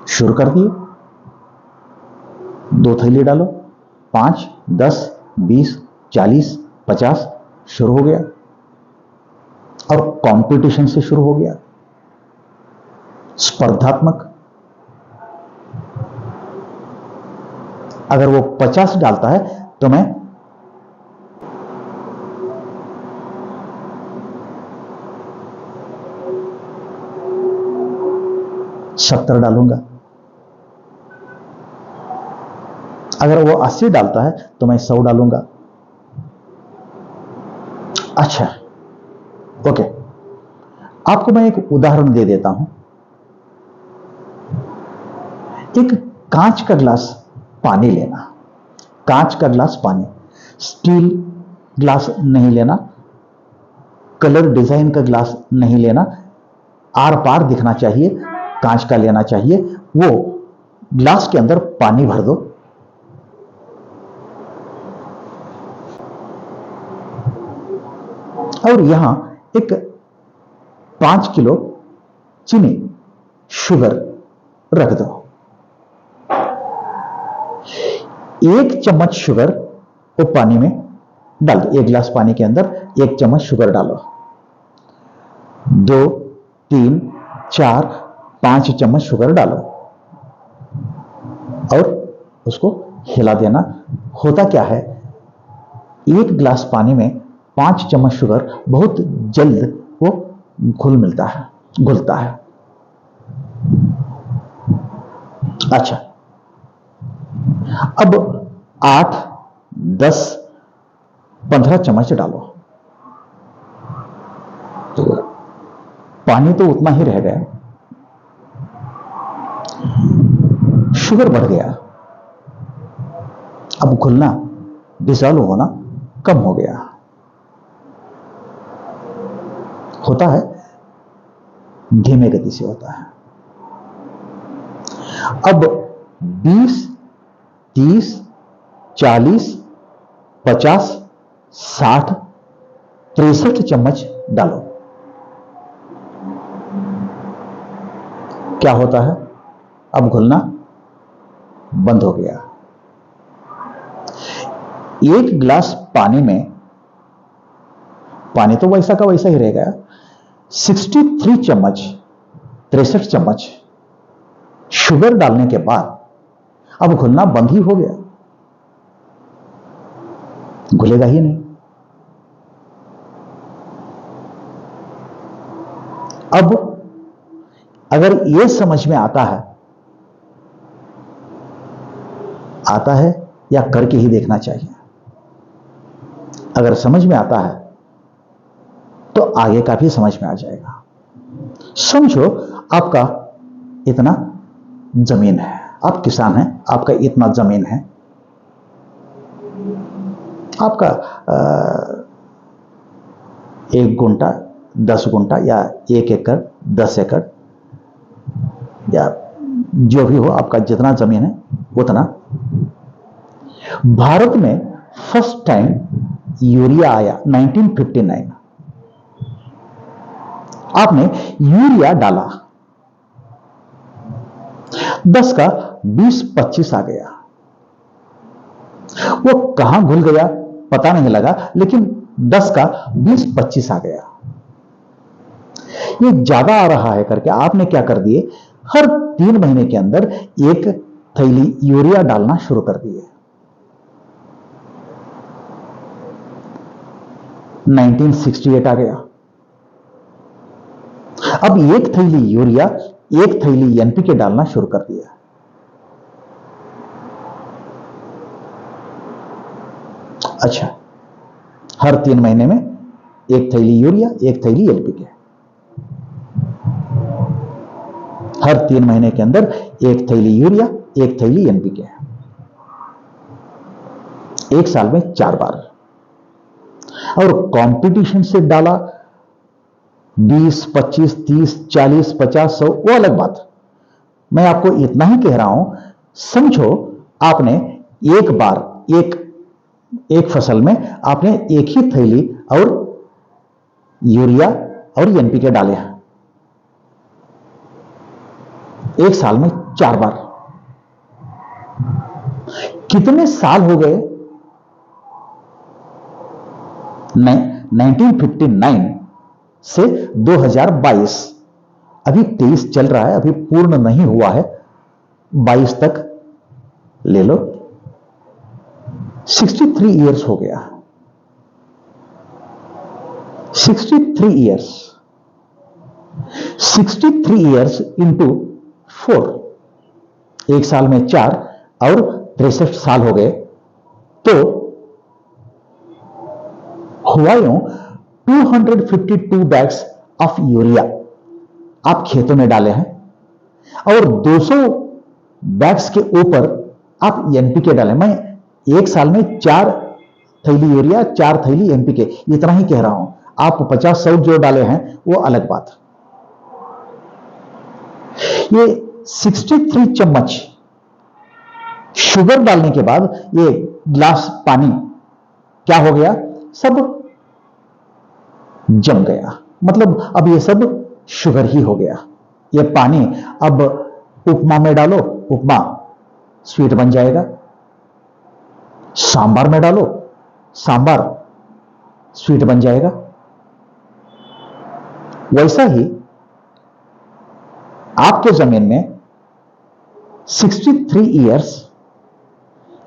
शुरू कर दिए, 2 थैली डालो, 5, 10, 20, 40, 50 शुरू हो गया, और कंपटीशन से शुरू हो गया, स्पर्धात्मक। अगर वो 50 डालता है तो मैं 70 डालूंगा। अगर वो 80 डालता है तो मैं 100 डालूंगा। अच्छा, ओके, आपको मैं एक उदाहरण दे देता हूं। एक कांच का ग्लास पानी लेना, कांच का ग्लास पानी, स्टील ग्लास नहीं लेना, कलर डिजाइन का ग्लास नहीं लेना, आर पार दिखना चाहिए, कांच का लेना चाहिए। वो ग्लास के अंदर पानी भर दो, और यहां एक 5 किलो चीनी, शुगर रख दो। 1 चम्मच शुगर वो पानी में डाल दो, 1 गिलास पानी के अंदर 1 चम्मच शुगर डालो। 2, 3, 4, 5 चम्मच शुगर डालो, और उसको हिला देना। होता क्या है, 1 गिलास पानी में 5 चम्मच शुगर बहुत जल्द वो घुलता है। अच्छा, अब 8, 10, 15 चम्मच डालो, तो पानी तो उतना ही रह गया, शुगर बढ़ गया। अब घुलना, डिसॉल्व होना कम हो गया। होता है, धीमे गति से होता है। अब 20, 30, 40, 50, 60, 63 चम्मच डालो। क्या होता है, अब घुलना बंद हो गया। 1 गिलास पानी में, पानी तो वैसा का वैसा ही रह गया, 63 चम्मच, 63 चम्मच शुगर डालने के बाद अब घुलना बंद ही हो गया, घुलेगा ही नहीं। अब अगर यह समझ में आता है या करके ही देखना चाहिए। अगर समझ में आता है तो आगे का भी समझ में आ जाएगा। समझो, आपका इतना जमीन है, आप किसान हैं, आपका इतना जमीन है, आपका 1 गुंठा, 10 गुंठा, या 1 एकड़, 10 एकड़, या जो भी हो, आपका जितना जमीन है उतना। भारत में फर्स्ट टाइम यूरिया आया 1959। आपने यूरिया डाला, 10 का 20-25 आ गया। वो कहां घुल गया पता नहीं लगा, लेकिन 10 का 20-25 आ गया। ये ज्यादा आ रहा है करके आपने क्या कर दिए, हर 3 महीने के अंदर 1 थैली यूरिया डालना शुरू कर दिए। 1968 आ गया। अब 1 थैली यूरिया 1 थैली एनपीके डालना शुरू कर दिया। अच्छा, हर 3 महीने में 1 थैली यूरिया, 1 थैली एनपीके, हर 3 महीने के अंदर 1 थैली यूरिया, 1 थैली एनपीके, 1 साल में 4 बार। और कंपटीशन से डाला 20, 25, 30, 40, 50, 100, वो अलग बात। मैं आपको इतना ही कह रहा हूं, समझो आपने एक बार एक फसल में आपने एक ही थैली और यूरिया और एनपीके डाले हैं, 1 साल में 4 बार। कितने साल हो गए? 1959 से 2022, अभी 23 चल रहा है, अभी पूर्ण नहीं हुआ है, 22 तक ले लो, 63 इयर्स हो गया। 63 इयर्स, 63 इयर्स इंटू 4, 1 साल में 4 और 63 साल हो गए, तो हुआ यूं 252 बैग्स ऑफ यूरिया आप खेतों में डाले हैं, और 200 बैग्स के ऊपर आप एनपीके डाले। मैं 1 साल में 4 थैली यूरिया, 4 थैली एनपीके, इतना ही कह रहा हूं। आप 50-100 जो डाले हैं वो अलग बात। ये 63 चम्मच शुगर डालने के बाद ये गिलास पानी क्या हो गया? सब जम गया, मतलब अब ये सब शुगर ही हो गया। ये पानी अब उपमा में डालो, उपमा स्वीट बन जाएगा, सांबार में डालो, सांबार स्वीट बन जाएगा। वैसा ही आपके जमीन में 63 इयर्स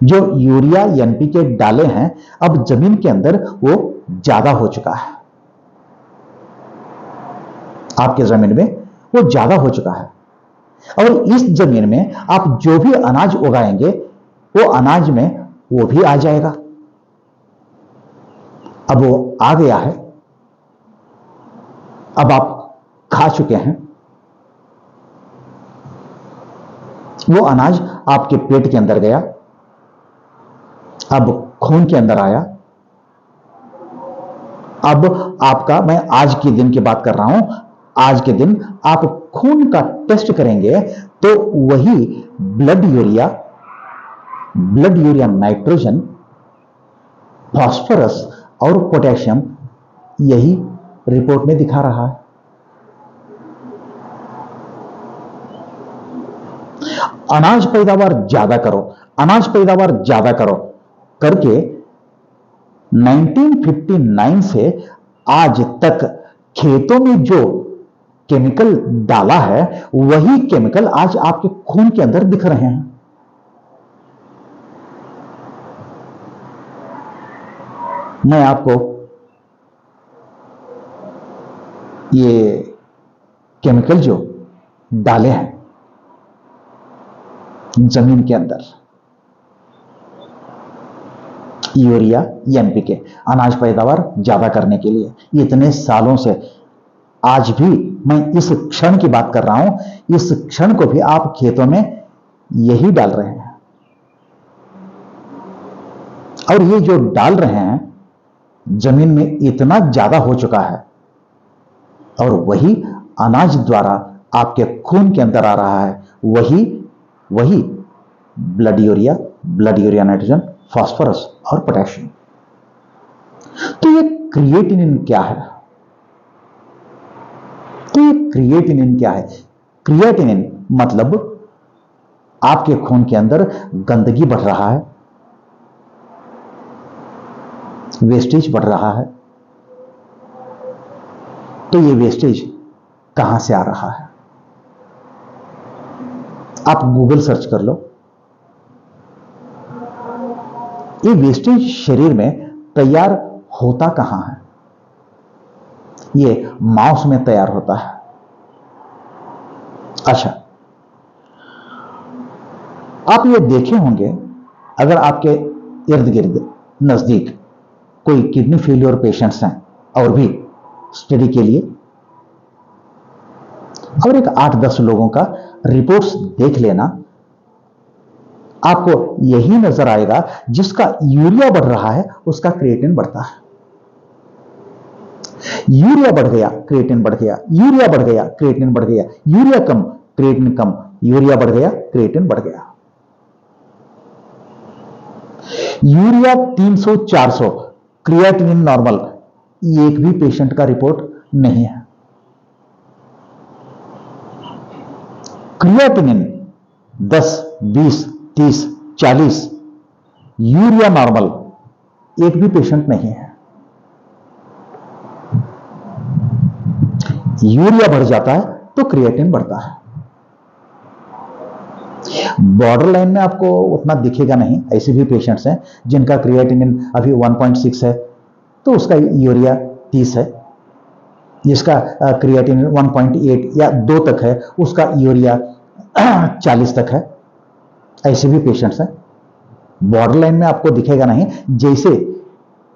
जो यूरिया एनपीके डाले हैं, अब जमीन के अंदर वो ज्यादा हो चुका है। आपके जमीन में वो ज्यादा हो चुका है, और इस जमीन में आप जो भी अनाज उगाएंगे वो अनाज में वो भी आ जाएगा। अब वो आ गया है, अब आप खा चुके हैं, वो अनाज आपके पेट के अंदर गया, अब खून के अंदर आया। अब आपका, मैं आज के दिन की बात कर रहा हूं, आज के दिन आप खून का टेस्ट करेंगे तो वही ब्लड यूरिया नाइट्रोजन, फास्फोरस और पोटेशियम यही रिपोर्ट में दिखा रहा है। अनाज पैदावार ज्यादा करो, अनाज पैदावार ज्यादा करो करके 1959 से आज तक खेतों में जो केमिकल डाला है वही केमिकल आज आपके खून के अंदर दिख रहे हैं। मैं आपको ये केमिकल जो डाले हैं जमीन के अंदर, यूरिया एनपीके, अनाज पैदावार ज्यादा करने के लिए, इतने सालों से आज भी मैं इस क्षण की बात कर रहा हूं, इस क्षण को भी आप खेतों में यही डाल रहे हैं। और ये जो डाल रहे हैं जमीन में इतना ज्यादा हो चुका है, और वही अनाज द्वारा आपके खून के अंदर आ रहा है, वही ब्लड यूरिया नाइट्रोजन, फास्फोरस और पोटेशियम। तो ये क्रिएटिनिन क्या है? क्रिएटिनिन मतलब आपके खून के अंदर गंदगी बढ़ रहा है, वेस्टेज बढ़ रहा है। तो ये वेस्टेज कहां से आ रहा है? आप गूगल सर्च कर लो। ये वेस्टेज शरीर में तैयार होता कहां है? ये मांस में तैयार होता है। अच्छा, आप ये देखे होंगे, अगर आपके इर्द गिर्द नजदीक कोई किडनी फेलियर पेशेंट्स हैं और भी स्टडी के लिए, और एक 8-10 लोगों का रिपोर्ट्स देख लेना, आपको यही नजर आएगा जिसका यूरिया बढ़ रहा है उसका क्रिएटिन बढ़ता है। यूरिया बढ़ गया, क्रिएटिन बढ़ गया, यूरिया बढ़ गया, क्रिएटिन बढ़ गया, यूरिया कम, क्रिएटिन कम, यूरिया बढ़ गया, क्रिएटिन बढ़ गया। यूरिया 300-400, क्रिएटिनिन नॉर्मल, एक भी पेशेंट का रिपोर्ट नहीं है। क्रिएटिनिन 10, 20, 30, 40, यूरिया नॉर्मल, एक भी पेशेंट नहीं है। यूरिया बढ़ जाता है तो क्रिएटिन बढ़ता है। बॉर्डर लाइन में आपको उतना दिखेगा नहीं, ऐसे भी पेशेंट्स हैं जिनका क्रिएटिनिन अभी 1.6 है तो उसका यूरिया 30 है, जिसका क्रिएटिनिन 1.8 या 2 तक है उसका यूरिया 40 तक है। ऐसे भी पेशेंट्स हैं। बॉर्डर लाइन में आपको दिखेगा नहीं, जैसे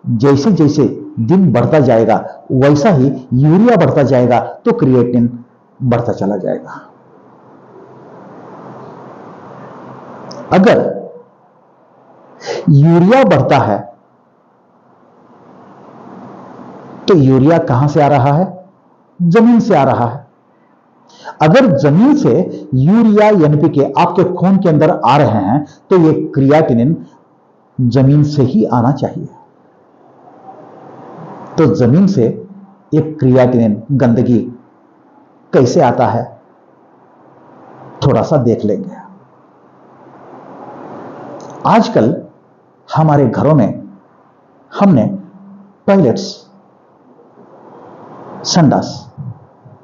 जैसे जैसे दिन बढ़ता जाएगा वैसा ही यूरिया बढ़ता जाएगा तो क्रिएटिन बढ़ता चला जाएगा। अगर यूरिया बढ़ता है तो यूरिया कहां से आ रहा है? जमीन से आ रहा है। अगर जमीन से यूरिया एनपीके आपके खून के अंदर आ रहे हैं तो ये क्रिएटिनिन जमीन से ही आना चाहिए। तो जमीन से एक क्रिएटिनिन गंदगी कैसे आता है थोड़ा सा देख लेंगे। आजकल हमारे घरों में हमने टॉयलेट्स, संडास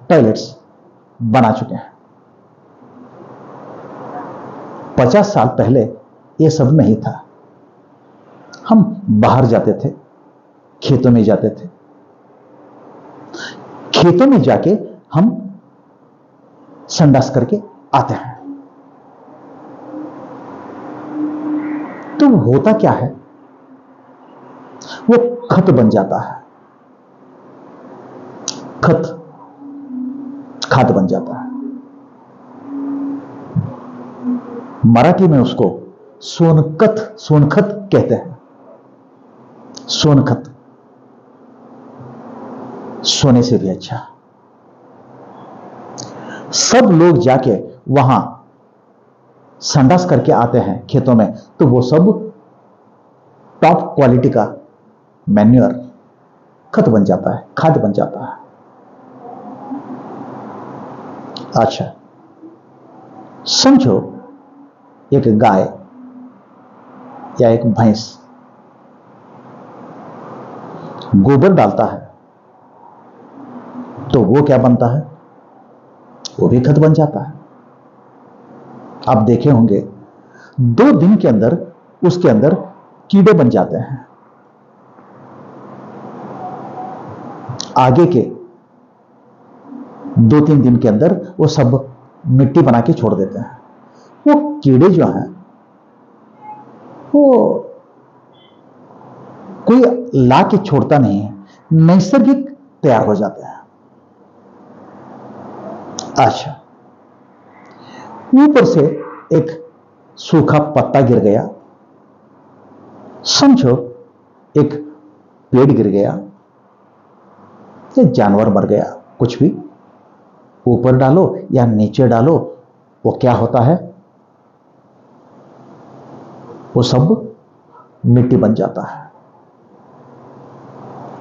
टॉयलेट्स बना चुके हैं। 50 साल पहले यह सब नहीं था। हम बाहर जाते थे, खेतों में जाते थे, खेतों में जाके हम संडास करके आते हैं। तो होता क्या है, वो खत बन जाता है, खाद बन जाता है। मराठी में उसको सोनखत कहते हैं। सोनखत, सोने से भी अच्छा। सब लोग जाके वहां संडास करके आते हैं खेतों में, तो वो सब टॉप क्वालिटी का मैन्योर खत बन जाता है, खाद बन जाता है। अच्छा, समझो एक गाय या एक भैंस गोबर डालता है तो वो क्या बनता है? वो भी खत बन जाता है। आप देखे होंगे 2 दिन के अंदर उसके अंदर कीड़े बन जाते हैं। आगे के 2-3 दिन के अंदर वो सब मिट्टी बना के छोड़ देते हैं। वो कीड़े जो हैं वो कोई ला के छोड़ता नहीं है, नैसर्गिक तैयार हो जाते हैं। अच्छा, ऊपर से एक सूखा पत्ता गिर गया, समझो एक पेड़ गिर गया या जानवर मर गया, कुछ भी ऊपर डालो या नीचे डालो, वो क्या होता है? वो सब मिट्टी बन जाता है,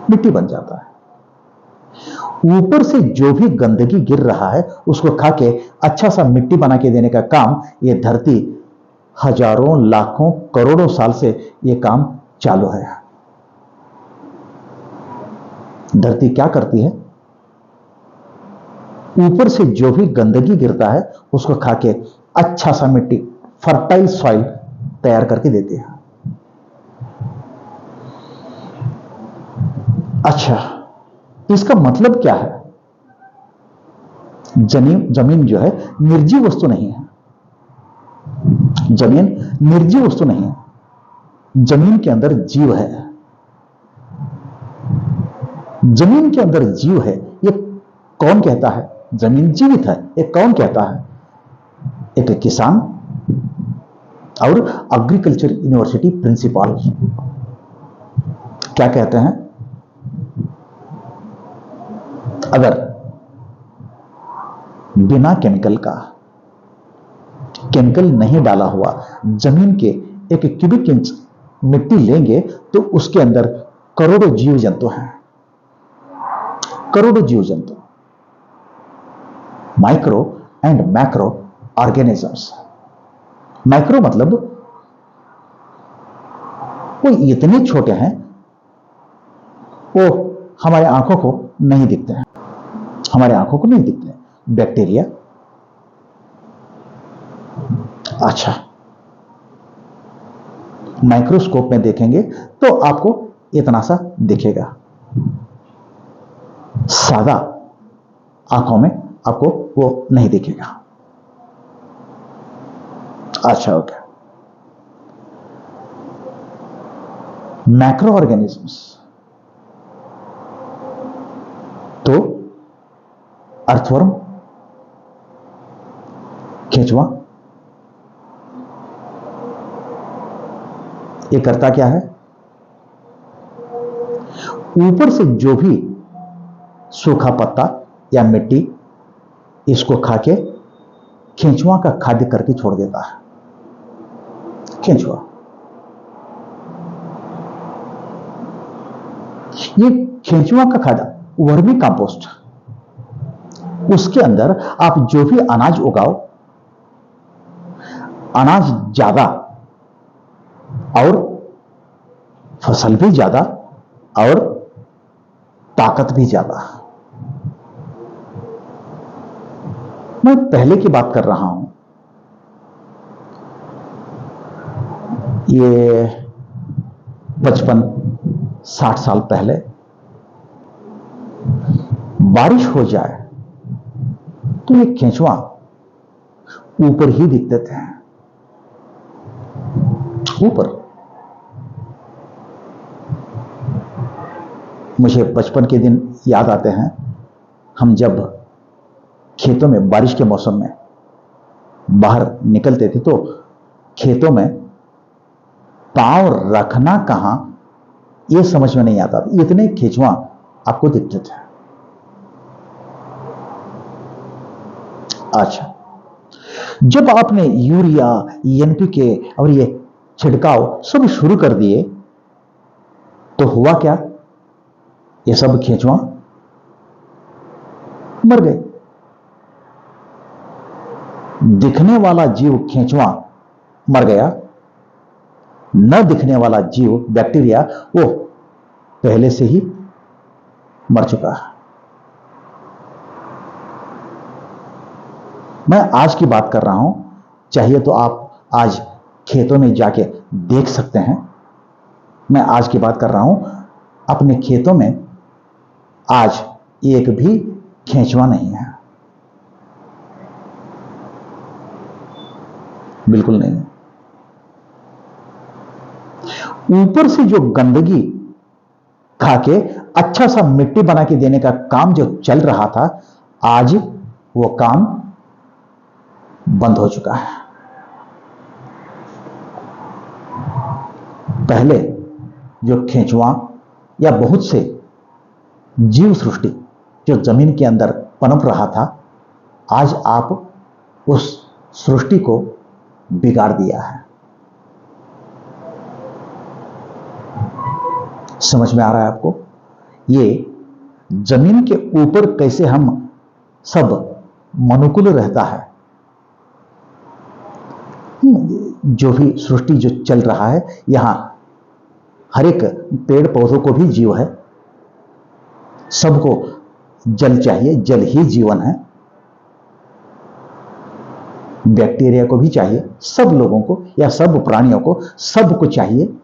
मिट्टी बन जाता है। ऊपर से जो भी गंदगी गिर रहा है उसको खा के अच्छा सा मिट्टी बना के देने का काम ये धरती हजारों, लाखों, करोड़ों साल से ये काम चालू है। धरती क्या करती है? ऊपर से जो भी गंदगी गिरता है उसको खा के अच्छा सा मिट्टी, फर्टाइल सॉइल तैयार करके देती है। अच्छा, इसका मतलब क्या है? जमीन जो है निर्जीव वस्तु नहीं है। जमीन निर्जीव वस्तु नहीं है, जमीन के अंदर जीव है। जमीन के अंदर जीव है, ये कौन कहता है? जमीन जीवित है, ये कौन कहता है? एक किसान और एग्रीकल्चर यूनिवर्सिटी प्रिंसिपल क्या कहते हैं? अगर बिना केमिकल नहीं डाला हुआ जमीन के 1 क्यूबिक इंच मिट्टी लेंगे तो उसके अंदर करोड़ों जीव जंतु हैं, करोड़ों जीव जंतु, micro and macro organisms. Micro मतलब वो इतने छोटे हैं वो हमारे आंखों को नहीं दिखते हैं, हमारे आंखों को नहीं दिखते हैं। बैक्टीरिया, अच्छा, माइक्रोस्कोप में देखेंगे तो आपको इतना सा दिखेगा, सादा आंखों में आपको वो नहीं दिखेगा। अच्छा, ओके। मैक्रो ऑर्गेनिजम्स तो अर्थवर्म, केंचुआ, ये करता क्या है? ऊपर से जो भी सूखा पत्ता या मिट्टी इसको खाके केंचुआ का खाद्य करके छोड़ देता है। केंचुआ ये केंचुआ का खाद्य वर्मी कंपोस्ट, उसके अंदर आप जो भी अनाज उगाओ, अनाज ज्यादा और फसल भी ज्यादा और ताकत भी ज्यादा। मैं पहले की बात कर रहा हूं, ये 55-60 साल पहले बारिश हो जाए तो ये केंचुआ ऊपर ही दिखते थे, ऊपर। मुझे बचपन के दिन याद आते हैं, हम जब खेतों में बारिश के मौसम में बाहर निकलते थे तो खेतों में पांव रखना कहां यह समझ में नहीं आता, इतने केंचुआ आपको दिखते थे। अच्छा, जब आपने यूरिया, एनपीके और ये छिड़काव सब शुरू कर दिए तो हुआ क्या? ये सब केंचुआ मर गए। दिखने वाला जीव केंचुआ मर गया, न दिखने वाला जीव बैक्टीरिया वो पहले से ही मर चुका है। मैं आज की बात कर रहा हूं, चाहिए तो आप आज खेतों में जाके देख सकते हैं। मैं आज की बात कर रहा हूं, अपने खेतों में आज एक भी केंचुआ नहीं है, बिल्कुल नहीं। ऊपर से जो गंदगी खाके अच्छा सा मिट्टी बना के देने का काम जो चल रहा था, आज वो काम बंद हो चुका है। पहले जो केंचुआ या बहुत से जीव सृष्टि जो जमीन के अंदर पनप रहा था, आज आप उस सृष्टि को बिगाड़ दिया है। समझ में आ रहा है आपको? ये जमीन के ऊपर कैसे हम सब मनुकुल रहता है, जो भी सृष्टि जो चल रहा है, यहां हर एक पेड़ पौधों को भी जीव है, सबको जल चाहिए, जल ही जीवन है। बैक्टीरिया को भी चाहिए, सब लोगों को या सब प्राणियों को, सबको चाहिए।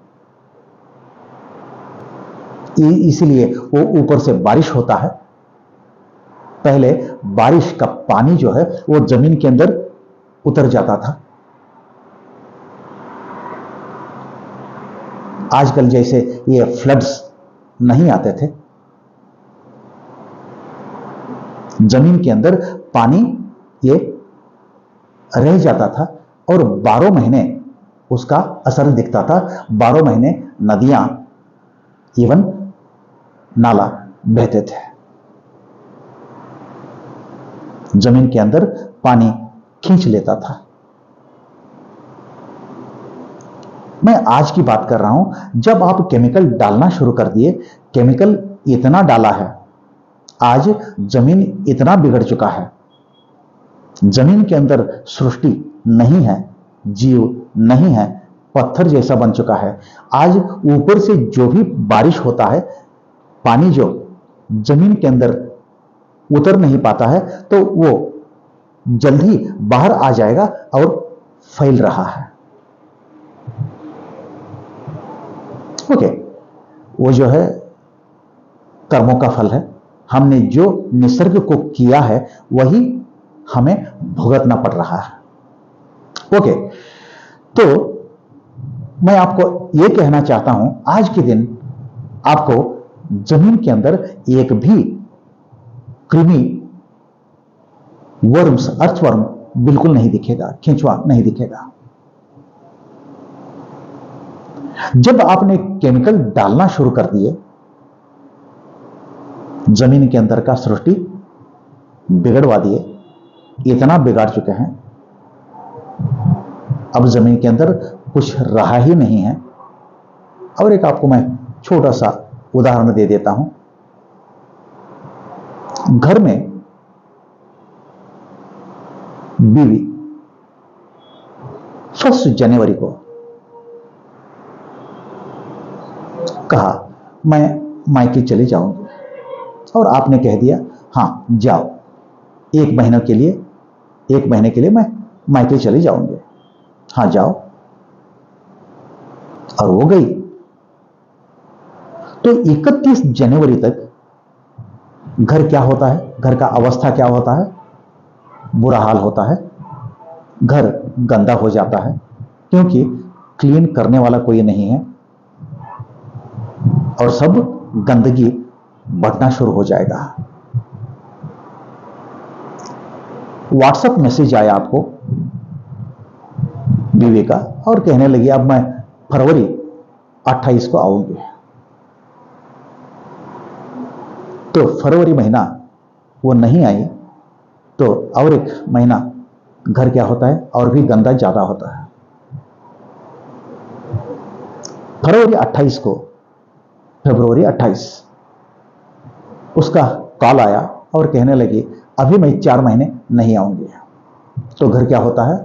इसलिए वो ऊपर से बारिश होता है, पहले बारिश का पानी जो है वो जमीन के अंदर उतर जाता था। आजकल जैसे ये फ्लड्स नहीं आते थे, जमीन के अंदर पानी ये रह जाता था और 12 महीने उसका असर दिखता था। 12 महीने नदियां इवन नाला बहते थे, जमीन के अंदर पानी खींच लेता था। मैं आज की बात कर रहा हूं, जब आप केमिकल डालना शुरू कर दिए, केमिकल इतना डाला है, आज जमीन इतना बिगड़ चुका है, जमीन के अंदर सृष्टि नहीं है, जीव नहीं है, पत्थर जैसा बन चुका है। आज ऊपर से जो भी बारिश होता है, पानी जो जमीन के अंदर उतर नहीं पाता है, तो वो जल्दी बाहर आ जाएगा और फैल रहा है। ओके, वो जो है कर्मों का फल है। हमने जो निसर्ग को किया है वही हमें भुगतना पड़ रहा है। ओके, तो मैं आपको यह कहना चाहता हूं, आज के दिन आपको जमीन के अंदर एक भी कृमि, वर्म्स, अर्थवर्म बिल्कुल नहीं दिखेगा, खिंचवा नहीं दिखेगा। जब आपने केमिकल डालना शुरू कर दिए, जमीन के अंदर का सृष्टि बिगड़वा दिए, इतना बिगाड़ चुके हैं, अब जमीन के अंदर कुछ रहा ही नहीं है। और एक आपको मैं छोटा सा उदाहरण दे देता हूं। घर में बीवी 1 जनवरी को कहा मैं मायके चले जाऊंगी, और आपने कह दिया हां जाओ, 1 महीने के लिए मैं मायके चले जाऊंगी, हां जाओ, और वो गई। तो 31 जनवरी तक घर क्या होता है, घर का अवस्था क्या होता है, बुरा हाल होता है, घर गंदा हो जाता है, क्योंकि क्लीन करने वाला कोई नहीं है और सब गंदगी बढ़ना शुरू हो जाएगा। व्हाट्सएप मैसेज आया आपको बीवी का, और कहने लगी अब मैं फरवरी 28 को आऊंगी। तो फरवरी महीना वो नहीं आई, तो और 1 महीना घर क्या होता है, और भी गंदा ज्यादा होता है। फरवरी 28 उसका कॉल आया और कहने लगी अभी मैं 4 महीने नहीं आऊंगी। तो घर क्या होता है,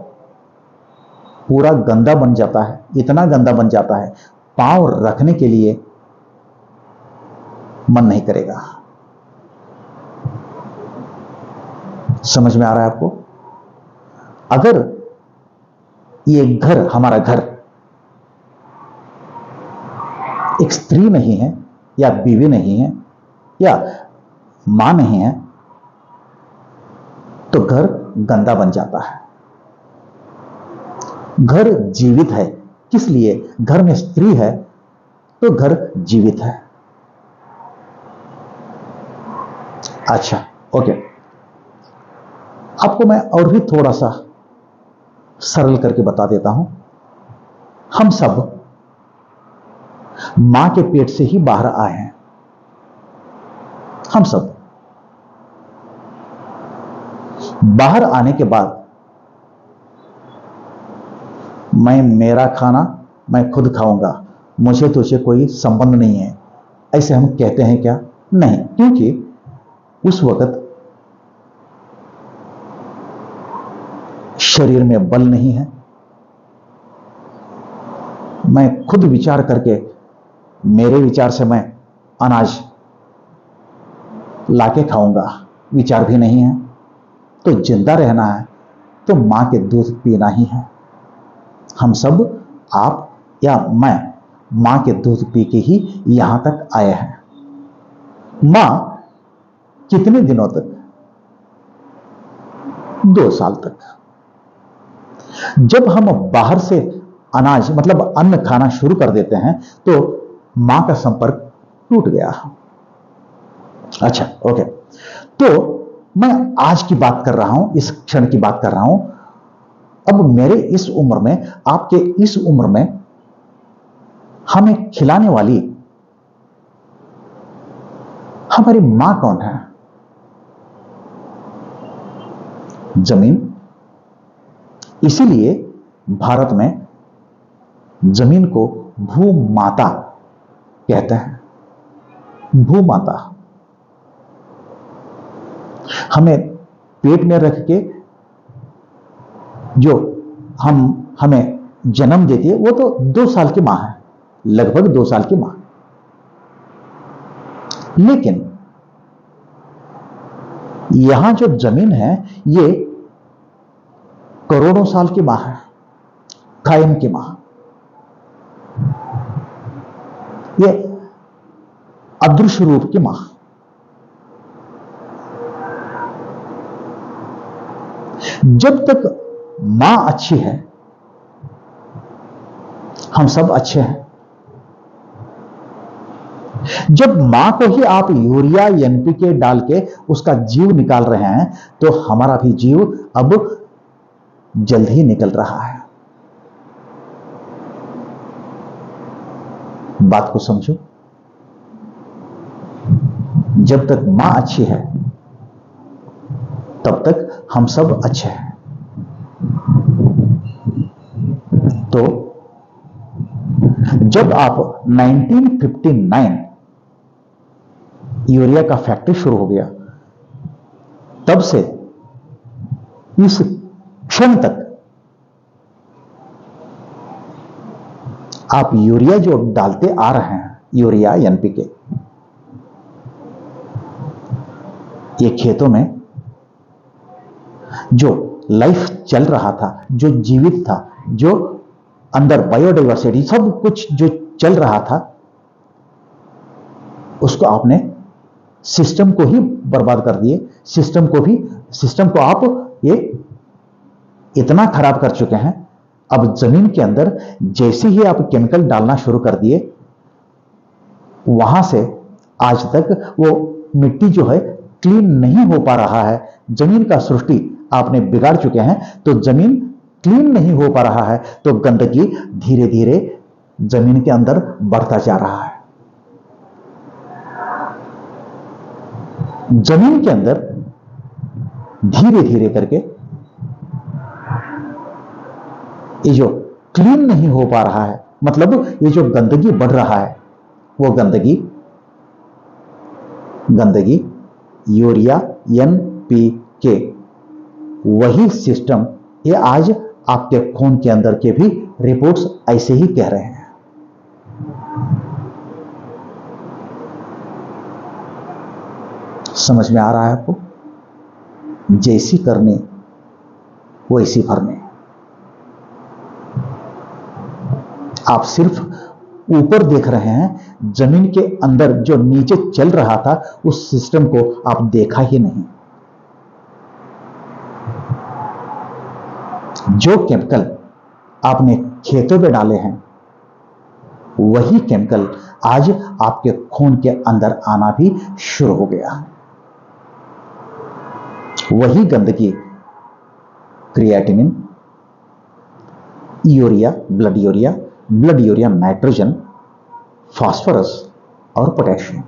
पूरा गंदा बन जाता है, इतना गंदा बन जाता है पांव रखने के लिए मन नहीं करेगा। समझ में आ रहा है आपको? अगर ये घर, हमारा घर एक स्त्री नहीं है, या बीवी नहीं है, या मां नहीं है, तो घर गंदा बन जाता है। घर जीवित है, किस लिए? घर में स्त्री है तो घर जीवित है। अच्छा, ओके, आपको मैं और भी थोड़ा सा सरल करके बता देता हूं। हम सब मां के पेट से ही बाहर आए हैं, हम सब। बाहर आने के बाद मैं मेरा खाना मैं खुद खाऊंगा, मुझे तुझे कोई संबंध नहीं है, ऐसे हम कहते हैं क्या? नहीं, क्योंकि उस वक्त शरीर में बल नहीं है। मैं खुद विचार करके, मेरे विचार से मैं अनाज लाके खाऊंगा, विचार भी नहीं है। तो जिंदा रहना है तो मां के दूध पीना ही है। हम सब, आप या मैं, मां के दूध पी के ही यहां तक आए हैं। मां कितने दिनों तक 2 साल तक। जब हम बाहर से अनाज मतलब अन्न खाना शुरू कर देते हैं तो मां का संपर्क टूट गया। अच्छा, ओके। तो मैं आज की बात कर रहा हूं, इस क्षण की बात कर रहा हूं। अब मेरे इस उम्र में, आपके इस उम्र में हमें खिलाने वाली हमारी मां कौन है? जमीन। इसीलिए भारत में जमीन को भूमाता कहते हैं। भूमाता। हमें पेट में रख के जो हमें जन्म देती है वो तो 2 साल की मां है, लगभग 2 साल की मां। लेकिन यहां जो जमीन है ये करोड़ों साल की मां है, कायम की मां। ये अदृश्य रूप की मां। जब तक मां अच्छी है हम सब अच्छे हैं। जब मां को ही आप यूरिया एनपीके डाल के उसका जीव निकाल रहे हैं तो हमारा भी जीव अब जल्द ही निकल रहा है। बात को समझो। जब तक मां अच्छी है तब तक हम सब अच्छे हैं। तो जब आप 1959 यूरिया का फैक्ट्री शुरू हो गया तब से इस क्षण तक आप यूरिया जो डालते आ रहे हैं, यूरिया एनपीके, ये खेतों में जो लाइफ चल रहा था, जो जीवित था, जो अंदर बायोडाइवर्सिटी सब कुछ जो चल रहा था, उसको आपने सिस्टम को ही बर्बाद कर दिए। सिस्टम को आप ये इतना खराब कर चुके हैं। अब जमीन के अंदर जैसे ही आप केमिकल डालना शुरू कर दिए वहां से आज तक वो मिट्टी जो है क्लीन नहीं हो पा रहा है। जमीन का सृष्टि आपने बिगाड़ चुके हैं तो जमीन क्लीन नहीं हो पा रहा है तो गंदगी धीरे धीरे जमीन के अंदर बढ़ता जा रहा है। जमीन के अंदर धीरे धीरे करके ये जो क्लीन नहीं हो पा रहा है, मतलब ये जो गंदगी बढ़ रहा है वो गंदगी यूरिया एनपीके, वही सिस्टम, ये आज आपके खून के अंदर के भी रिपोर्ट्स ऐसे ही कह रहे हैं। समझ में आ रहा है आपको? जैसी करनी वैसी भरनी। आप सिर्फ ऊपर देख रहे हैं, जमीन के अंदर जो नीचे चल रहा था उस सिस्टम को आप देखा ही नहीं। जो केमिकल आपने खेतों पे डाले हैं वही केमिकल आज आपके खून के अंदर आना भी शुरू हो गया। वही गंदगी creatinine, urea, blood urea nitrogen, phosphorus और पोटेशियम।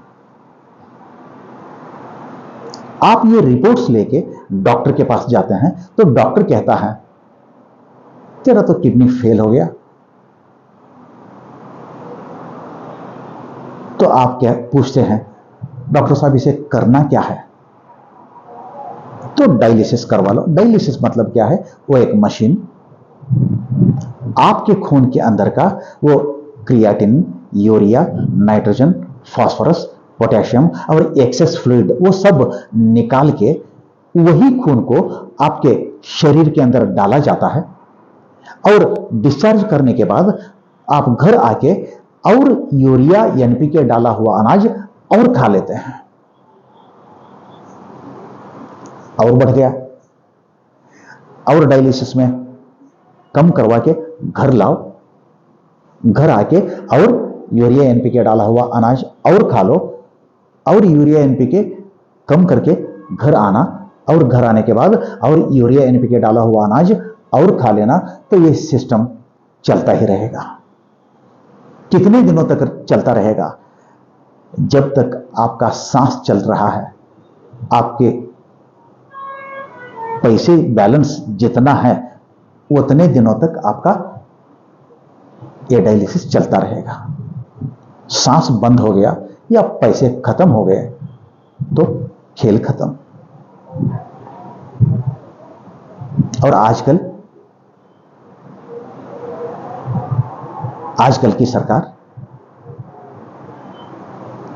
आप ये रिपोर्ट्स लेके डॉक्टर के पास जाते हैं तो डॉक्टर कहता है तेरा तो किडनी फेल हो गया। तो आप क्या पूछते हैं, डॉक्टर साहब इसे करना क्या है? तो डायलिसिस करवा लो। डायलिसिस मतलब क्या है? वो एक मशीन आपके खून के अंदर का वो creatine, urea, nitrogen, phosphorus, potassium और एक्सेस फ्लूइड वो सब निकाल के वही खून को आपके शरीर के अंदर डाला जाता है और डिस्चार्ज करने के बाद आप घर आके और यूरिया एनपीके डाला हुआ अनाज और खा लेते हैं और बढ़ गया। और डायलिसिस में कम करवा के घर लाओ, घर आके और यूरिया एनपीके डाला हुआ अनाज और खा लो, और यूरिया एनपीके कम करके घर आना, और घर आने के बाद और यूरिया एनपीके डाला हुआ अनाज और खा लेना। तो ये सिस्टम चलता ही रहेगा। कितने दिनों तक चलता रहेगा? जब तक आपका सांस चल रहा है, आपके पैसे बैलेंस जितना है उतने दिनों तक आपका ये डायलिसिस चलता रहेगा। सांस बंद हो गया या पैसे खत्म हो गए तो खेल खत्म। और आजकल की सरकार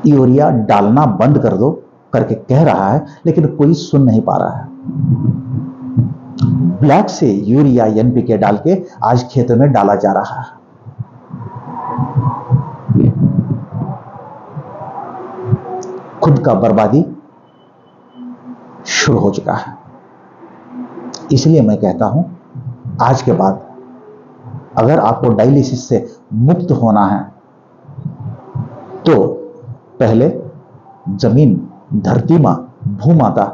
यूरिया डालना बंद कर दो करके कह रहा है, लेकिन कोई सुन नहीं पा रहा है। ब्लैक से यूरिया एनपीके डाल के आज खेतों में डाला जा रहा है। खुद का बर्बादी शुरू हो चुका है। इसलिए मैं कहता हूं, आज के बाद अगर आपको डायलिसिस से मुक्त होना है तो पहले जमीन, धरती मां, भूमाता,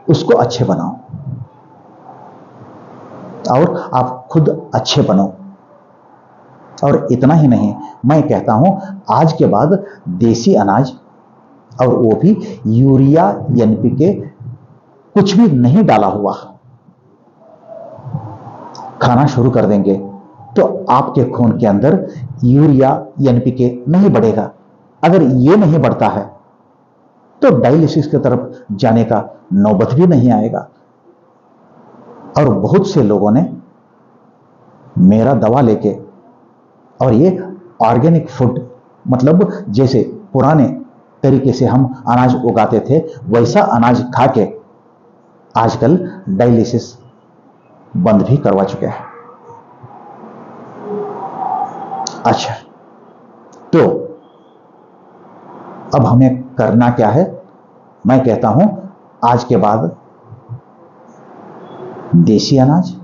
उसको अच्छे बनाओ और आप खुद अच्छे बनो। और इतना ही नहीं, मैं कहता हूं आज के बाद देसी अनाज, और वो भी यूरिया एनपीके कुछ भी नहीं डाला हुआ, खाना शुरू कर देंगे तो आपके खून के अंदर यूरिया एनपीके नहीं बढ़ेगा। अगर ये नहीं बढ़ता है तो डायलिसिस की तरफ जाने का नौबत भी नहीं आएगा। और बहुत से लोगों ने मेरा दवा लेके, और ये ऑर्गेनिक फूड, मतलब जैसे पुराने तरीके से हम अनाज उगाते थे वैसा अनाज खा के आजकल डायलिसिस बंद भी करवा चुके हैं। अच्छा, तो अब हमें करना क्या है? मैं कहता हूं आज के बाद देसी अनाज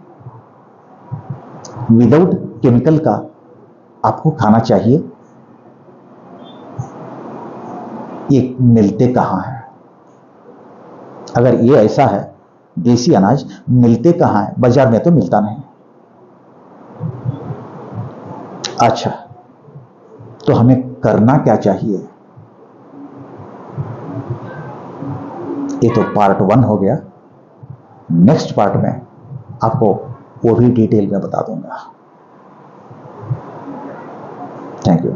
विदाउट केमिकल का आपको खाना चाहिए। ये मिलते कहां हैं? अगर ये ऐसा है, देसी अनाज मिलते कहां है? बाजार में तो मिलता नहीं। अच्छा, तो हमें करना क्या चाहिए? ये तो पार्ट 1 हो गया। नेक्स्ट पार्ट में आपको वो भी डिटेल में बता दूंगा। Thank you.